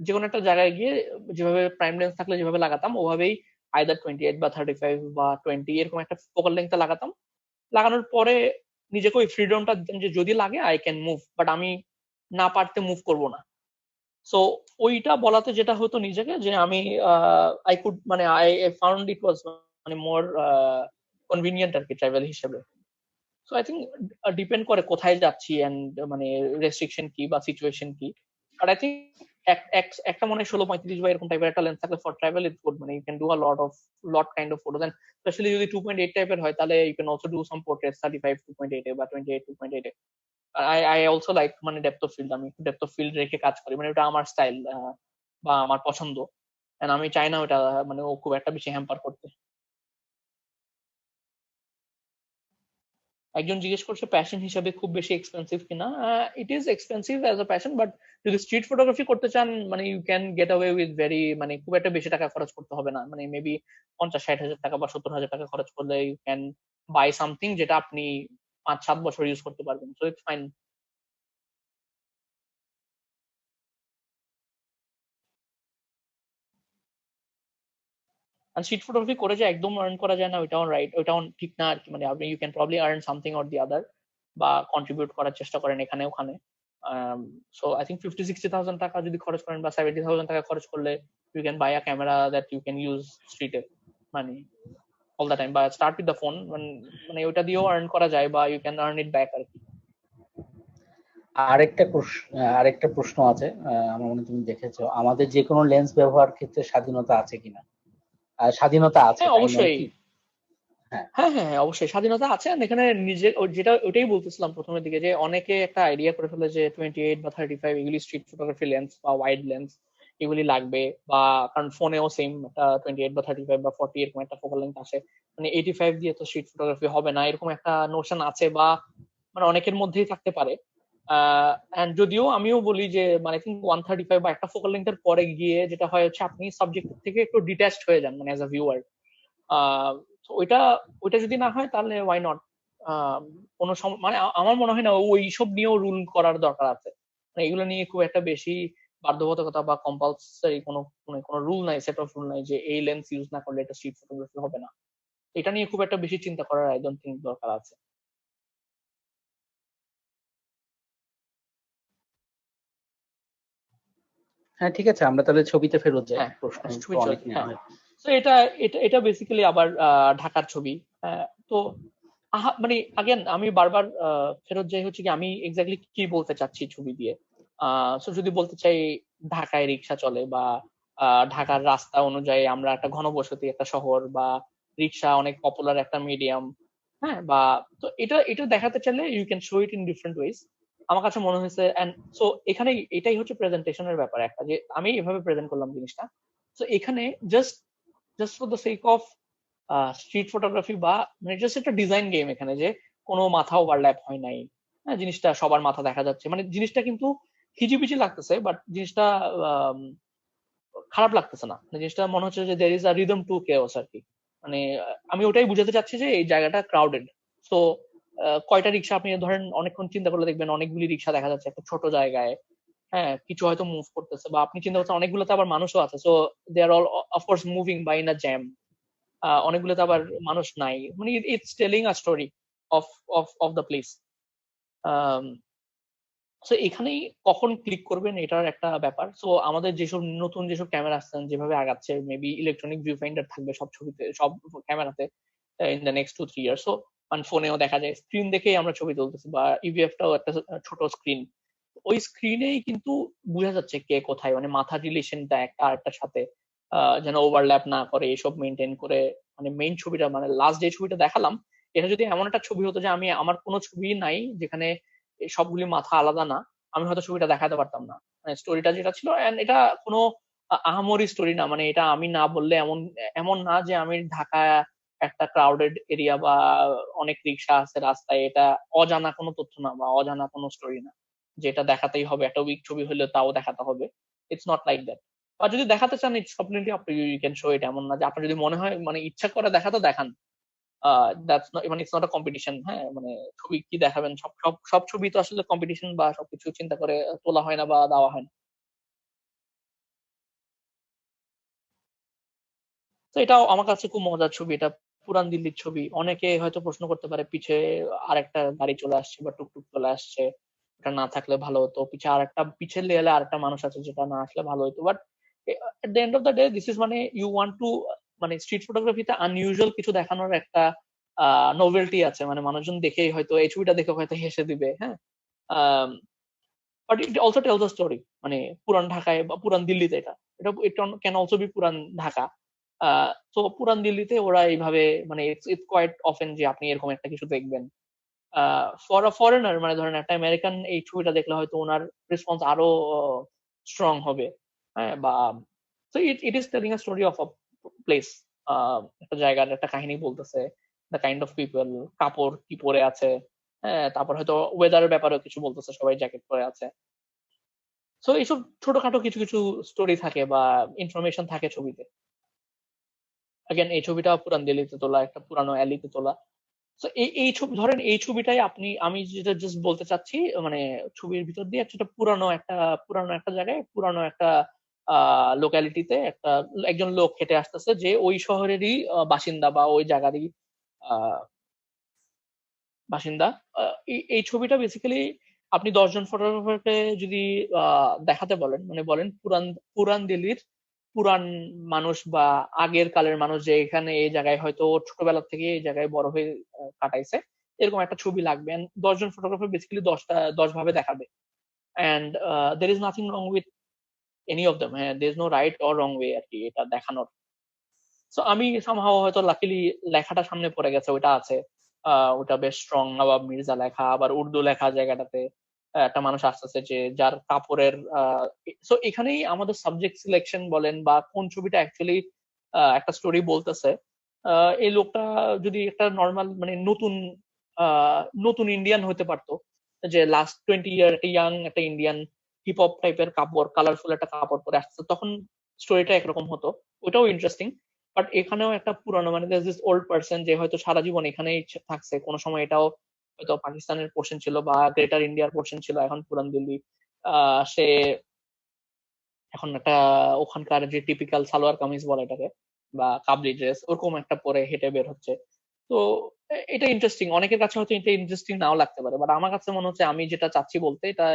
যে কোনো একটা জায়গায় গিয়ে যেভাবে প্রাইম লেন্স থাকলে যেভাবে লাগাতাম ওভাবেই আইদার 28 বা 35 বা 20 এরকম একটা ফোকাল লেন্থে লাগাতাম। লাগানোর পরে নিজেকে ওই ফ্রিডমটা দিতাম যে যদি লাগে আই ক্যান মুভ, বাট আমি না পারতে মুভ করব না। সো ওইটা বলাতে যেটা হতো নিজেকে যে আমি আই কুড মানে আই ফাউন্ড ইট ওয়াজ মানে মোর কনভিনিয়েন্ট আর কি ট্রাভেল হিসেবে। সো আই থিঙ্ক ডিপেন্ড করে কোথায় যাচ্ছি এন্ড মানে রেস্ট্রিকশন কি বা সিচুয়েশন কি, বাট আই থিঙ্ক একটা মনে হয় 16-35 বা এরকম টাইপের একটা লেন্স থাকলে ফর ট্রাভেল ইটস গুড, মানে you can do a lot kind of photos, and specially যদি 2.8 টাইপের হয় তাহলে you can also do some portraits 35 2.8 এ বা 28 2.8 এ। আই অলসো লাইক মানে ডেপথ অফ ফিল্ড, আমি ডেপথ অফ ফিল্ড রেখে কাজ করি, মানে ওটা আমার স্টাইল বা আমার পছন্দ, এন্ড আমি চাই না ওটা মানে ও খুব একটা বেশি হ্যাম্পার করতে। একজন জিজ্ঞেস করছে প্যাশন হিসাবে খুব বেশি এক্সপেন্সিভ কিনা। It is expensive as a passion, but যদি স্ট্রিট ফটোগ্রাফি করতে চান মানে you can get away with very মানে খুব একটা বেশি টাকা খরচ করতে হবে না, মানে মেবি 50-60 হাজার টাকা বা 70 হাজার টাকা খরচ করলে ইউ ক্যান বাই সামথিং যেটা আপনি 5-7 বছর ইউজ করতে পারবেন, সো ইটস ফাইন। আর স্ট্রিট ফটোগ্রাফি করে যে একদম আর্ন করা যায় না ওইটাও রাইট, ওইটাও ঠিক না আর কি। মানে আপনি you can probably earn something or the other, বা কন্ট্রিবিউট করার চেষ্টা করেন এখানে ওখানে। সো আই থিঙ্ক 50-60,000 টাকা যদি খরচ করেন বা 70,000 টাকা খরচ করলে you can buy a camera that you can use স্ট্রিটে, মানে অল দ্য টাইম, বা স্টার্ট উইথ দ্য ফোন, মানে ওটা দিয়েও আর্ন করা যায়, বা you can earn it back আর কি। আরেকটা প্রশ্ন আছে, আমার মনে হয় তুমি দেখেছো, আমাদের যে কোনো লেন্স ব্যবহার ক্ষেত্রে স্বাধীনতা আছে কিনা? স্বাধীনতা আছে, হ্যাঁ তাই নয় অবশ্যই, কি? হ্যাঁ, হ্যাঁ হ্যাঁ হ্যাঁ, অবশ্যই স্বাধীনতা আছে। আর এখানে নিজে যেটা ওইটাই বলতেছিলাম প্রথমের দিকে, যে অনেকে একটা আইডিয়া করে ফেলে যে 28 বা 35 এগুলি স্ট্রিট ফটোগ্রাফি লেন্স বা ওয়াইড লেন্স এগুলি লাগবে, বা কারণ ফোনেও সেম একটা 28 বা 35 বা 40 এরকম একটা ফোকাল লেন্থ আসে, মানে 85 দিয়ে তো স্ট্রিট ফটোগ্রাফি হবে না, এরকম একটা নোশন আছে, বা মানে অনেকের মধ্যেই থাকতে পারে। এন্ড যদিও আমিও বলি যে মানে আই থিঙ্ক 135 বা একটা ফোকাল লেন্থের পরে গিয়ে যেটা হয় হচ্ছে আপনি সাবজেক্ট থেকে একটু ডিট্যাচড হয়ে যান, মানে অ্যাজ আ ভিউয়ার। তো ওইটা ওইটা যদি না হয় তাহলে ওয়াই নট। কোনো মানে আমার মনে হয় না ওই সব নিয়েও রুল করার দরকার আছে, মানে এগুলো নিয়ে খুব একটা বেশি বাধ্যবাধকতা বা কম্পালসারি কোনো রুল নাই, সেট অফ রুল নাই যে এই লেন্স ইউজ না করলে এটা স্ট্রিট ফটোগ্রাফি হবে না। এটা নিয়ে খুব একটা বেশি চিন্তা করার আই ডোন্ট থিঙ্ক দরকার আছে। হ্যাঁ, ঠিক আছে, আমরা তাহলে ছবিতে ফেরত যাই, হ্যাঁ, প্রশ্ন তো ছবি অনেক চলছে, নেওয়া হ্যাঁ। হয়। তো এটা এটা এটা বেসিক্যালি আবার ঢাকার ছবি। তো মানে আগেন আমি বারবার ফেরত যাই হচ্ছে কি আমি এক্স্যাক্টলি কি বলতে চাচ্ছি ছবি দিয়ে। সো যদি বলতে চাই ঢাকায় রিক্সা চলে, বা ঢাকার রাস্তা অনুযায়ী আমরা একটা ঘনবসতি একটা শহর, বা রিক্সা অনেক পপুলার একটা মিডিয়াম, হ্যাঁ, বা তো এটা এটা দেখাতে চাইলে you can show it in different ways. আমার কাছে মনে হয়েছে, এন্ড সো এখানে এটাই হচ্ছে প্রেজেন্টেশনের ব্যাপার একটা, যে আমি এভাবে প্রেজেন্ট করলাম জিনিসটা। তো এখানে just just for the sake of street photography, বা মানে জাস্ট একটা ডিজাইন গেম এখানে, যে কোনো মাথা ওভারল্যাপ হয় নাই, হ্যাঁ, জিনিসটা সবার মাথা দেখা যাচ্ছে, মানে জিনিসটা কিন্তু হিজিবিজি লাগতেছে, বাট জিনিসটা আম, খারাপ লাগতেছে না, মানে জিনিসটা মনে হচ্ছে যে there is a rhythm to chaos আর কি। মানে আমি ওটাই বুঝাতে চাচ্ছি যে এই জায়গাটা ক্রাউডেড। সো কয়টা রিক্সা আপনি ধরেন অনেকক্ষণ চিন্তা করলে দেখবেন অনেকগুলি রিক্সা দেখা যাচ্ছে একটা ছোট জায়গায়, হ্যাঁ, কিছু হয়তো মুভ করতেছে, বা আপনি চিন্তা করছেন অনেকগুলোতে আবার মানুষও আছে, so they are all of course moving by in a jam. অনেকগুলোতে আবার মানুষ নাই, মানে it's telling a story of of of the place. So এখানেই কখন ক্লিক করবেন এটার একটা ব্যাপার। সো আমাদের যেসব নতুন যেসব ক্যামেরা আসছেন যেভাবে আগাচ্ছে, মেবি ইলেকট্রনিক ভিউ ফাইন্ডার থাকবে সব ছবিতে সব ক্যামেরাতে in the next 2-3 year. So মানে ফোনেও দেখা যায়, স্ক্রিন দেখেই আমরা ছবি তুলতেছি, বা ইভিএফটাও একটা ছোট স্ক্রিন, ওই স্ক্রিনেই কিন্তু বোঝা যাচ্ছে কে কোথায়, মানে মাথার রিলেশনটা একটা আরেকটার সাথে যেন ওভারল্যাপ না করে, এসব মেনটেন করে। মানে মেইন ছবিটা, মানে লাস্ট যে ছবিটা দেখালাম, এটা যদি এমন একটা ছবি হতো যে আমি আমার কোনো ছবি নাই যেখানে এই সবগুলি মাথা আলাদা না, আমি হয়তো ছবিটা দেখাতে পারতাম না। মানে স্টোরিটা যেটা ছিল, and এটা কোনো আহামরি স্টোরি না, মানে এটা আমি না বললে এমন এমন না যে আমি ঢাকা একটা ক্রাউডেড এরিয়া বা অনেক রিক্সা আছে রাস্তায়, এটা অজানা কোনো তথ্য না বা অজানা কোনো স্টোরি না, যেটা দেখাতেই হবে, একটা উইক ছবি হলে তাও দেখাতে হবে। It's not like that. আর যদি দেখাতে চান it's completely up to you, you can show it. এমন না যে আপনার যদি মনে হয় মানে ইচ্ছা করে দেখাতে দেখান, দ্যাটস নট, মানে ইটস নট আ কম্পিটিশন। হ্যাঁ, মানে ছবি কি দেখাবেন, সব সব সব ছবি তো আসলে কম্পিটিশন বা সবকিছু চিন্তা করে তোলা হয় না বা দেওয়া হয় না। তো এটাও আমার কাছে খুব মজার ছবি, এটা পুরান দিল্লির ছবি। অনেকে হয়তো প্রশ্ন করতে পারে পিছে আরেকটা গাড়ি চলে আসছে বা টুকটুক চলে আসছে, এটা না থাকলে ভালো হতো, পিছে আরেকটা পিছের লেয়ারে আরেকটা মানুষ আছে, যেটা না আসলে ভালো হতো। But at the end of the day this is, মানে ইউ ওয়ান্ট টু, মানে স্ট্রিট ফটোগ্রাফিতে আনইউজুয়াল কিছু দেখানোর একটা নোভেলটি আছে, মানে মানুষজন দেখেই হয়তো এই ছবিটা দেখে হয়তো হেসে দিবে, হ্যাঁ। But it also tells a story, মানে পুরান ঢাকায় বা পুরান দিল্লিতে এটা এটা এটা ক্যান অলসো বি পুরান ঢাকা। তো পুরান দিল্লিতে ওরা এইভাবে, মানে ইটস কোয়াইট অফেন যে আপনি এরকম একটা কিছু দেখবেন। ফর আ ফরেনার, মানে ধরেন একটা আমেরিকান এই ছবিটা দেখলে হয়তো ওনার রেসপন্স আরো স্ট্রং হবে, হ্যাঁ, বা তো it is telling a story of a place, একটা জায়গার একটা কাহিনী বলতেছে, দ্য কাইন্ড অফ পিপল, কাপড় কি পরে আছে, হ্যাঁ, তারপর হয়তো ওয়েদারের ব্যাপারেও কিছু বলতেছে, সবাই জ্যাকেট পরে আছে। সো এইসব ছোটখাটো কিছু কিছু স্টোরি থাকে বা ইনফরমেশন থাকে ছবিতে। আগেন এই ছবিটা পুরান দিল্লিতে তোলা, একটা পুরানো অ্যালিতে তোলা। তো এই ছবি ধরেন, এই ছবিটাই আপনি, আমি যেটা জাস্ট বলতে চাচ্ছি, মানে ছবির ভিতর দিয়ে একটা পুরানো একটা জায়গায় পুরানো একটা লোকালিটিতে একজন লোক হেঁটে আসতেছে যে ওই শহরেরই বাসিন্দা বা ওই জায়গারই বাসিন্দা। এই ছবিটা বেসিক্যালি আপনি 10 জন ফটোগ্রাফারকে যদি দেখাতে বলেন, মানে বলেন পুরান পুরান দিল্লির পুরান মানুষ বা আগের কালের মানুষ যে এখানে এই জায়গায় হয়তো ওর ছোটবেলা থেকে এই জায়গায় বড় হয়ে কাটাইছে, এরকম একটা ছবি লাগবে। 10 জন ফটোগ্রাফার বেসিক্যালি 10 ভাবে দেখাবে। And there is nothing wrong with any of them. হ্যাঁ, there is no right or wrong way আর কি এটা দেখানোর। সো আমি সামহাও হয়তো লাকিলি লেখাটা সামনে পড়ে গেছে, ওটা আছে। ওটা বেশ স্ট্রং, নবাব মির্জা লেখা, আবার উর্দু লেখা জায়গাটাতে একটা মানুষ আসতেছে যে যার কাপড়ের সো এখানেই আমাদের সাবজেক্ট সিলেকশন বলেন বা কোন ছবিটা অ্যাকচুয়ালি একটা স্টোরি বলতেছে। এই লোকটা যদি একটা নর্মাল মানে নতুন ইন্ডিয়ান হতে পারতো, যে লাস্ট 20 ইয়ার একটা ইয়াং একটা ইন্ডিয়ান হিপ হপ টাইপের কাপড়, কালারফুল একটা কাপড় পরে আসছে, তখন স্টোরিটা একরকম হতো, ওটাও ইন্টারেস্টিং। বাট এখানেও একটা পুরানো মানে দিস ওল্ড পার্সন যে হয়তো সারা জীবন এখানেই থাকছে, কোনো সময় এটাও হয়তো পাকিস্তানের পোর্শন ছিল বা গ্রেটার ইন্ডিয়ার পোর্শন ছিল, এখন পুরান দিল্লি। সে এখন একটা ওখানকার যে টিপিক্যাল সালোয়ার কামিজ বলে এটাকে বা কাবলি ড্রেস ওরকম একটা পরে হেঁটে বের হচ্ছে। তো এটা ইন্টারেস্টিং, অনেকের কাছে হয়তো এটা ইন্টারেস্টিং নাও লাগতে পারে, বাট আমার কাছে মনে হচ্ছে আমি যেটা চাচ্ছি বলতে, এটা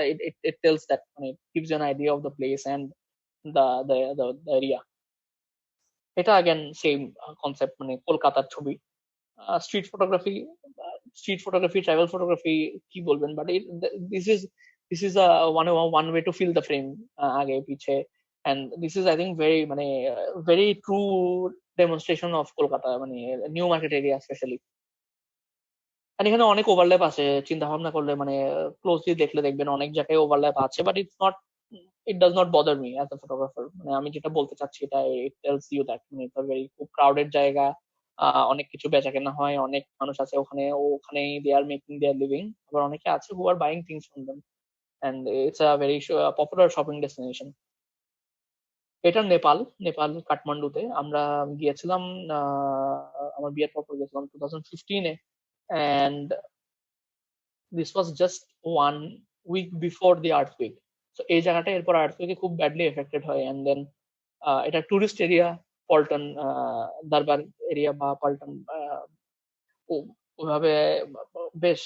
ইট টেলস দ্যাট মানে gives you an idea of the place and the area. এটা अगेन সেম কনসেপ্ট, মানে কলকাতার ছবি। স্ট্রিট ফটোগ্রাফি ট্রাভেল ফটোগ্রাফি কি বলবেন, but this is one way to fill the frame, আগে পিছে। And this is I think very মানে very true demonstration of Kolkata, মানে নিউ মার্কেট এরিয়া স্পেশালি। আর এখানে অনেক ওভারল্যাপ আছে, চিন্তা ভাবনা করলে মানে ক্লোজলি দেখলে দেখবেন অনেক জায়গায় ওভারল্যাপ আছে, but it does not bother me as a photographer. মানে আমি যেটা বলতে চাচ্ছি এটা ইট টেলস ইউ দ্যাট মানে এটা ভেরি খুব ক্রাউডেড জায়গা, অনেক কিছু বেচা কেনা হয়, অনেক মানুষ আছে ওখানে, ওখানেই দে আর মেকিং দেয়ার লিভিং। আবার অনেকে আছে who are buying things from them, and it's a very popular shopping destination. এটা নেপাল কাঠমান্ডুতে আমরা গিয়েছিলাম। আমার বিয়ের পর গেছিলাম 2015-এ, and this was just 1 week before the earthquake. So এই জায়গাটা এরপর আর্থকুইকে খুব ব্যাডলি এফেক্টেড হয়, এন্ড দেন এটা টুরিস্ট এরিয়া, পল্টন দরবার এরিয়া বা পল্টন ওইভাবে বেশ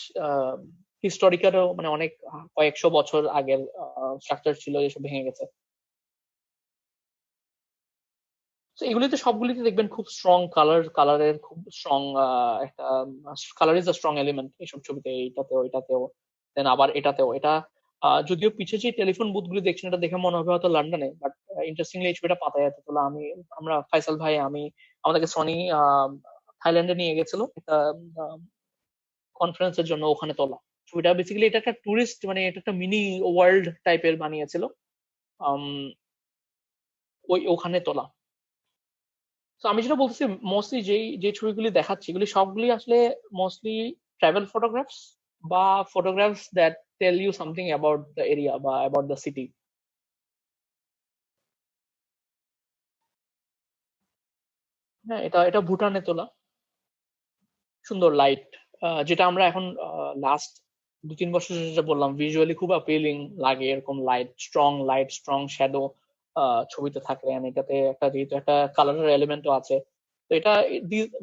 হিস্টোরিক্যালও, মানে অনেক কয়েকশো বছর আগের স্ট্রাকচার ছিল যেসব ভেঙে গেছে। তো এগুলিতে সবগুলিতে দেখবেন খুব স্ট্রং কালারের খুব স্ট্রং একটা colour is a strong element এইসব ছবিতে, এইটাতেও এটাতেও দেন আবার এটাতেও। এটা যদিও পিছে যে টেলিফোন বুথ গুলি দেখছেন এটা দেখে মনে হবে হয়তো লন্ডনে, বাট ইন্টারেস্টিংলি এই ছবিটা পাতায় এত তোলা। আমরা ফাইসাল ভাই আমি আমাদেরকে সনি থাইল্যান্ডে নিয়ে গেছিল একটা কনফারেন্সের জন্য, ওখানে তোলা ছবিটা। বেসিক্যালি এটা একটা টুরিস্ট মানে এটা একটা মিনি ওয়ার্ল্ড টাইপের বানিয়েছিল, ওখানে তোলা। তো আমি যেটা বলতেছি মোস্টলি যে ছবিগুলি দেখাচ্ছি এগুলি সবগুলি আসলে মোস্টলি ট্রাভেল ফটোগ্রাফস বা photographs that tell you something about the area বা অ্যাবাউট দ্য সিটি। হ্যাঁ, এটা ভুটানে তোলা, সুন্দর লাইট, যেটা আমরা এখন লাস্ট 2-3 বছর যেটা বললাম ভিজুয়ালি খুব অ্যাপিলিং লাগে, এরকম লাইট স্ট্রং শ্যাডো ছবিতে থাকে। এটাতে একটা যেহেতু একটা কালারের এলিমেন্টও আছে, তো এটা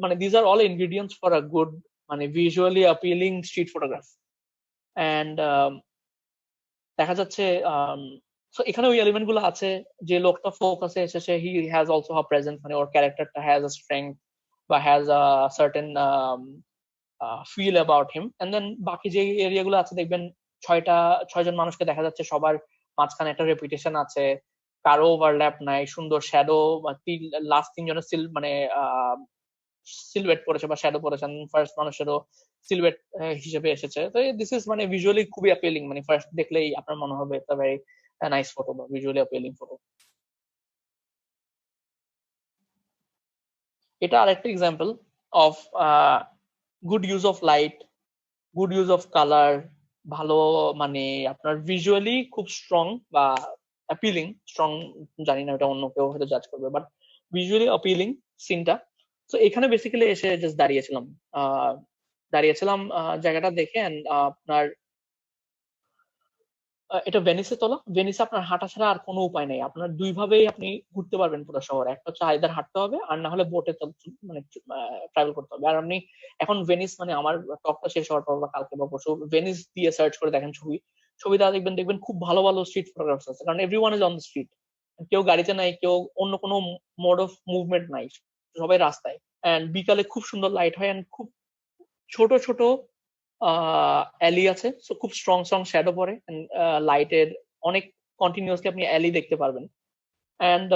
মানে these are all ingredients for a good মানে visually appealing street photograph. And দেখা যাচ্ছে সো এখানে ওই এলিমেন্ট গুলো আছে, যে লোকটা ফোকাসে এসেছে he has also a presence, মানে ওর ক্যারেক্টারটা হ্যাজ আ স্ট্রেংথ বা has a certain feel about him. And then বাকি যে এরিয়া গুলো আছে দেখবেন 6জন মানুষকে দেখা যাচ্ছে, সবার মাঝখানে একটা রেপুটেশন আছে, কারো ওভারল্যাপ নাই, সুন্দর শ্যাডো, লাস্ট 3জনের মানে সিলুয়েট পড়েছে বা শ্যাডো পড়েছেন, ফার্স্ট মানুষেরও সিলুয়েট হিসেবে এসেছে। তো দিস ইজ মানে ভিজুয়ালি খুবই অ্যাপিলিং, মানে ফার্স্ট দেখলেই আপনার মনে হবে একটা ভেরি নাইস ফটো বা ভিজুয়ালি অ্যাপিলিং ফটো। এটা আরেকটা example of good use of light, good use of colour, ভালো মানে আপনার ভিজুয়ালি খুব স্ট্রং বা অ্যাপিলিং, স্ট্রং জানি না, এটা অন্য কেউ হয়তো জাজ করবে, বাট ভিজুয়ালি অ্যাপিলিং সিনটা। তো এখানে বেসিক্যালি এসে জাস্ট দাঁড়িয়েছিলাম জায়গাটা দেখে, আপনার এটা ভেনিসে তোলা। ভেনিসে আপনার হাঁটা ছাড়া আর কোনো উপায় নেই, আপনার দুই ভাবেই আপনি ঘুরতে পারবেন পুরো শহর। একটা হচ্ছে আইদার হাঁটতে হবে আর না হলে বোটে মানে ট্রাভেল করতে হবে। আর আপনি এখন ভেনিস মানে আমার টকটা শেষ হওয়ার পর বা কালকে বা পরশু ভেনিস দিয়ে সার্চ করে দেখেন ছবিটা দেখবেন দেখবেন খুব ভালো ভালো স্ট্রিট ফটোগ্রাফস আছে, কারণ everyone is on the street. কেউ গাড়িতে নাই, কেউ অন্য কোনো মোড অফ মুভমেন্ট নাই, সবাই রাস্তায়। এন্ড বিকালে খুব সুন্দর লাইট হয় এন্ড খুব ছোট ছোট অ্যালি আছে, সো খুব স্ট্রং স্ট্রং শ্যাডো পড়ে, লাইটের অনেক কন্টিনিউয়াসলি আপনি অ্যালি দেখতে পারবেন। এন্ড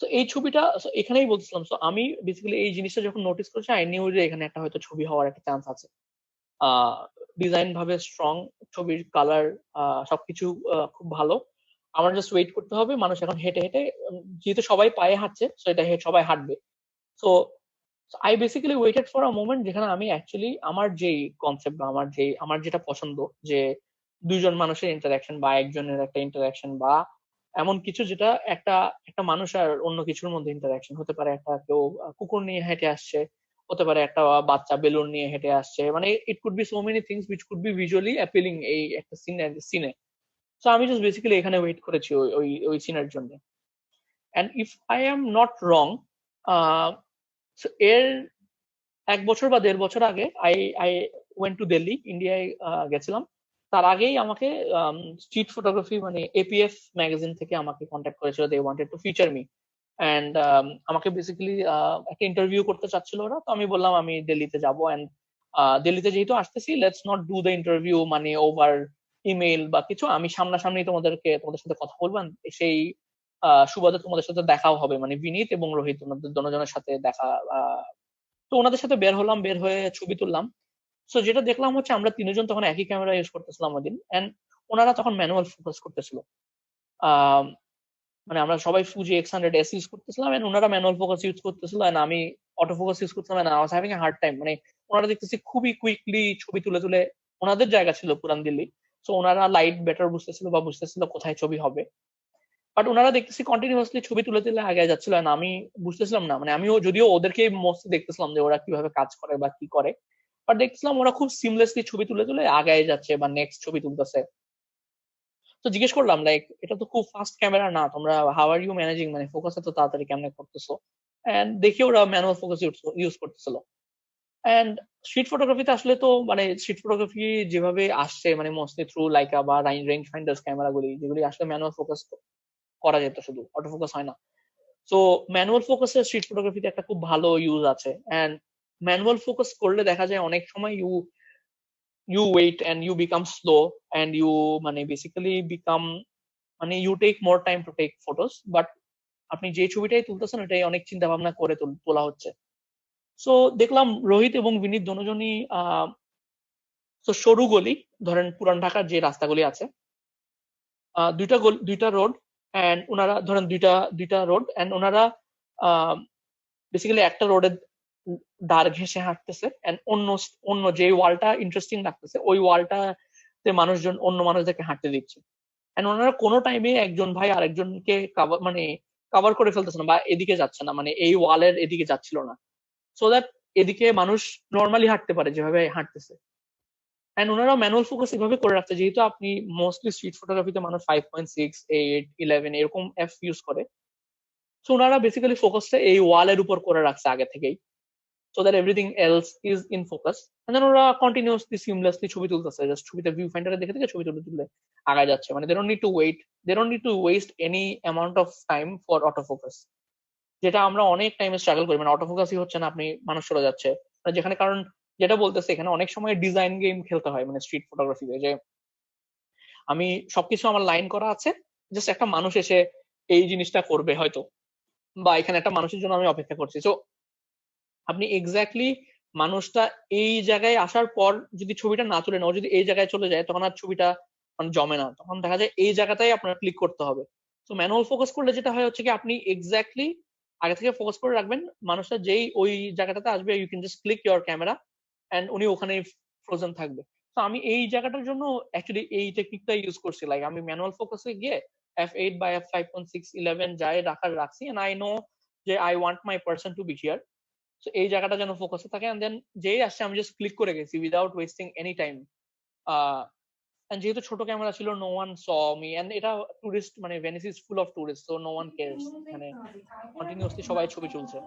তো এই ছবিটা so এখানেই বলছিলাম, সো আমি বেসিক্যালি এই জিনিসটা যখন নোটিস করেছি আই নিউ যে এখানে একটা হয়তো ছবি হওয়ার একটা চান্স আছে। ডিজাইন ভাবে স্ট্রং, ছবির কালার সবকিছু খুব ভালো। আমার জাস্ট ওয়েট করতে হবে, মানুষ এখন হেঁটে হেঁটে যেহেতু সবাই পায়ে হাঁটছে সো এটা সবাই হাঁটবে। So I basically waited for a moment যেখানে আমি অ্যাকচুয়ালি আমার যেই কনসেপ্ট বা আমার যেটা পছন্দ, যে দুইজন মানুষের ইন্টারাকশন বা একজনের একটা ইন্টারাকশন বা এমন কিছু যেটা একটা একটা মানুষ আর অন্য কিছুর মধ্যে ইন্টারাকশন হতে পারে। একটা কেউ কুকুর নিয়ে হেঁটে আসছে, হতে পারে একটা বাচ্চা বেলুন নিয়ে হেঁটে আসছে, মানে it could be so many things which could be visually appealing এই একটা সিনে। সো আমি জাস্ট বেসিক্যালি এখানে ওয়েট করেছি ওই ওই ওই সিনের জন্য। And if I am not wrong, এর 1 বছর বা 1.5 বছর আগে I I went to Delhi, ইন্ডিয়ায় গেছিলাম। তার আগেই আমাকে স্ট্রিট ফটোগ্রাফি মানে এপিএফ ম্যাগাজিন থেকে আমাকে কন্ট্যাক্ট করেছিল, they wanted to feature me. And আমাকে বেসিক্যালি একটা ইন্টারভিউ করতে চাচ্ছিল ওরা, তো আমি বললাম আমি দিল্লিতে যাবো। অ্যান্ড দিল্লিতে যেহেতু আসতেছি, let's not do the interview মানে ওভার ইমেল বা কিছু, আমি সামনাসামনি তোমাদের সাথে কথা বলবো। And সেই সুবাদে তোমাদের সাথে দেখাও হবে, মানে বিনীত এবং রোহিত ওনাদের দুজনের সাথে দেখা। তো ওনাদের সাথে বের হলাম, বের হয়ে ছবি তুললাম। সো যেটা দেখলাম হচ্ছে আমরা তিনজন তখন একই ক্যামেরা ইউজ করতেছিলাম ওদিন, এন্ড ওনারা তখন ম্যানুয়াল ফোকাস করতেছিল। আহ, মানে আমরা সবাই ফুজি X100S ইউজ করতেছিলাম এন্ড ওনারা ম্যানুয়াল ফোকাস ইউজ করতেছিল, এন্ড আমি অটো ফোকাস ইউজ করতেছিলাম। And I was having a hard time, মানে ওনারা দেখতেছি খুবই কুইকলি ছবি তুলে তুলে, ওনাদের জায়গা ছিল পুরান দিল্লি, সো ওনারা লাইট বেটার বুঝতেছিল বা বুঝতেছিল কোথায় ছবি হবে। বাট ওনারা দেখতেছি কন্টিনিউয়াসলি ছবি তুলে তুলে আগে যাচ্ছিল, না আমি বুঝতেছিলাম না, মানে আমিও যদিও ওদেরকে মোস্টলি দেখতেছিলাম যে ওরা কিভাবে কাজ করে বা কি করে, বাট দেখছিলাম ওরা খুব সিমলেসলি ছবি তুলে তুলে আগায় যাচ্ছে বা নেক্সট ছবি তুলতেছে। তো জিজ্ঞেস করলাম লাইক এটা তো খুব ফাস্ট ক্যামেরা না, তোমরা হাউ আর ইউ ম্যানেজিং, মানে ফোকাস এত তাড়াতাড়ি কেমনে করতেছো? এন্ড দেখি ওরা ম্যানুয়াল ফোকাস ইউজ করতেছিল। এন্ড স্ট্রিট ফটোগ্রাফিতে আসলে তো মানে স্ট্রিট ফটোগ্রাফি যেভাবে আসছে মানে মোস্টলি থ্রু লাইকা বা রেঞ্জ ফাইন্ডার্স ক্যামেরাগুলি, যেগুলি আসলে ম্যানুয়াল ফোকাস করা যেত, শুধু অটো ফোকাস হয় না। সো ম্যানুয়াল ফোকাসের স্ট্রিট ফটোগ্রাফিতে একটা খুব ভালো ইউজ আছে। এন্ড ম্যানুয়াল ফোকাস করলে দেখা যায় অনেক সময় you wait and you become slow and you মানে বেসিক্যালি বিকাম মানে you take more time to take photos, but আপনি যে ছবিটাই তুলতেছেন ওটাই অনেক চিন্তা ভাবনা করে তোলা হচ্ছে। সো দেখলাম রোহিত এবং বিনীত দুজনই তো সরু গলি, ধরেন পুরান ঢাকার যে রাস্তাগুলি আছে, দুইটা রোড, এন্ড ওনারা ধরেন দুইটা দুইটা রোড, এন্ড ওনারা বেসিক্যালি একটা রোডের ধার ঘেঁষে হাঁটতেছে, এন্ড অন্য অন্য যে ওয়ালটা ইন্টারেস্টিং লাগতেছে ওই ওয়ালটাতে মানুষজন অন্য মানুষদেরকে হাঁটতে দিচ্ছে। এন্ড ওনারা কোনো টাইমে একজন ভাই আরেকজনকে কাভার করে ফেলতেছে না বা এদিকে যাচ্ছে না, মানে এই ওয়ালের এদিকে যাচ্ছিল না, সো দ্যাট এদিকে মানুষ নর্মালি হাঁটতে পারে যেভাবে হাঁটতেছে। এন্ড ওনারা ম্যানুয়াল ফোকাস এভাবে করে রাখছে, যেহেতু আপনি মোস্টলি স্ট্রিট ফটোগ্রাফিতে মানুষ 5.6, 8, 11 এরকম এফ ইউজ করে, সো ওনারা বেসিক্যালি ফোকাসটা এই ওয়ালের উপর করে রাখছে আগে থেকেই, so that everything else is in focus. And then ওরা continuously seamlessly ছবি তুলতেছে, জাস্ট ছবিতে ভিউ ফাইন্ডারে দেখে দেখে ছবি তুলে তুলে আগায় যাচ্ছে, মানে they don't need to wait, they don't need to waste any amount of time for autofocus, যেটা আমরা অনেক টাইমে স্ট্রাগল করি, মানে অটোফোকাসই হচ্ছে না, আপনি মানুষ চলে যাচ্ছে মানে যেখানে। কারণ যেটা বলতেছে এখানে অনেক সময় ডিজাইন গেম খেলতে হয়, মানে স্ট্রিট ফটোগ্রাফিতে, যে আমি সবকিছু আমার লাইন করা আছে, জাস্ট একটা মানুষ এসে এই জিনিসটা করবে হয়তো, বা এখানে একটা মানুষের জন্য আমি অপেক্ষা করছি। সো আপনি এক্স্যাক্টলি মানুষটা এই জায়গায় আসার পর যদি ছবিটা না তুলে না, ও যদি এই জায়গায় চলে যায় তখন আর ছবিটা মানে জমে না, তখন দেখা যায় এই জায়গাটাই আপনার ক্লিক করতে হবে। তো ম্যানুয়াল ফোকাস করলে যেটা হয় হচ্ছে কি আপনি এক্স্যাক্টলি আগে থেকে ফোকাস করে রাখবেন, মানুষটা যেই ওই জায়গাটাতে আসবে you can just click your camera and উনি ওখানেই ফ্রোজেন থাকবে। তো আমি এই জায়গাটার জন্য অ্যাকচুয়ালি এই টেকনিকটা ইউজ করছি, লাইক আমি ম্যানুয়াল ফোকাসে গিয়ে f8 বা f5.6 11 যাই রাখছি, এন্ড আই নো যে I want my person to B here, so এই জায়গাটা যেন ফোকাসে থাকে। এন্ড দেন যেই আসছে আমি জাস্ট ক্লিক করে গেছি without wasting any time And যেহেতু ছোট ক্যামেরা ছিল, no one saw me, and এটা টুরিস্ট মানে Venice is full of tourist, so no one cares, মানে কন্টিনিউয়াসলি সবাই ছবি চলছে।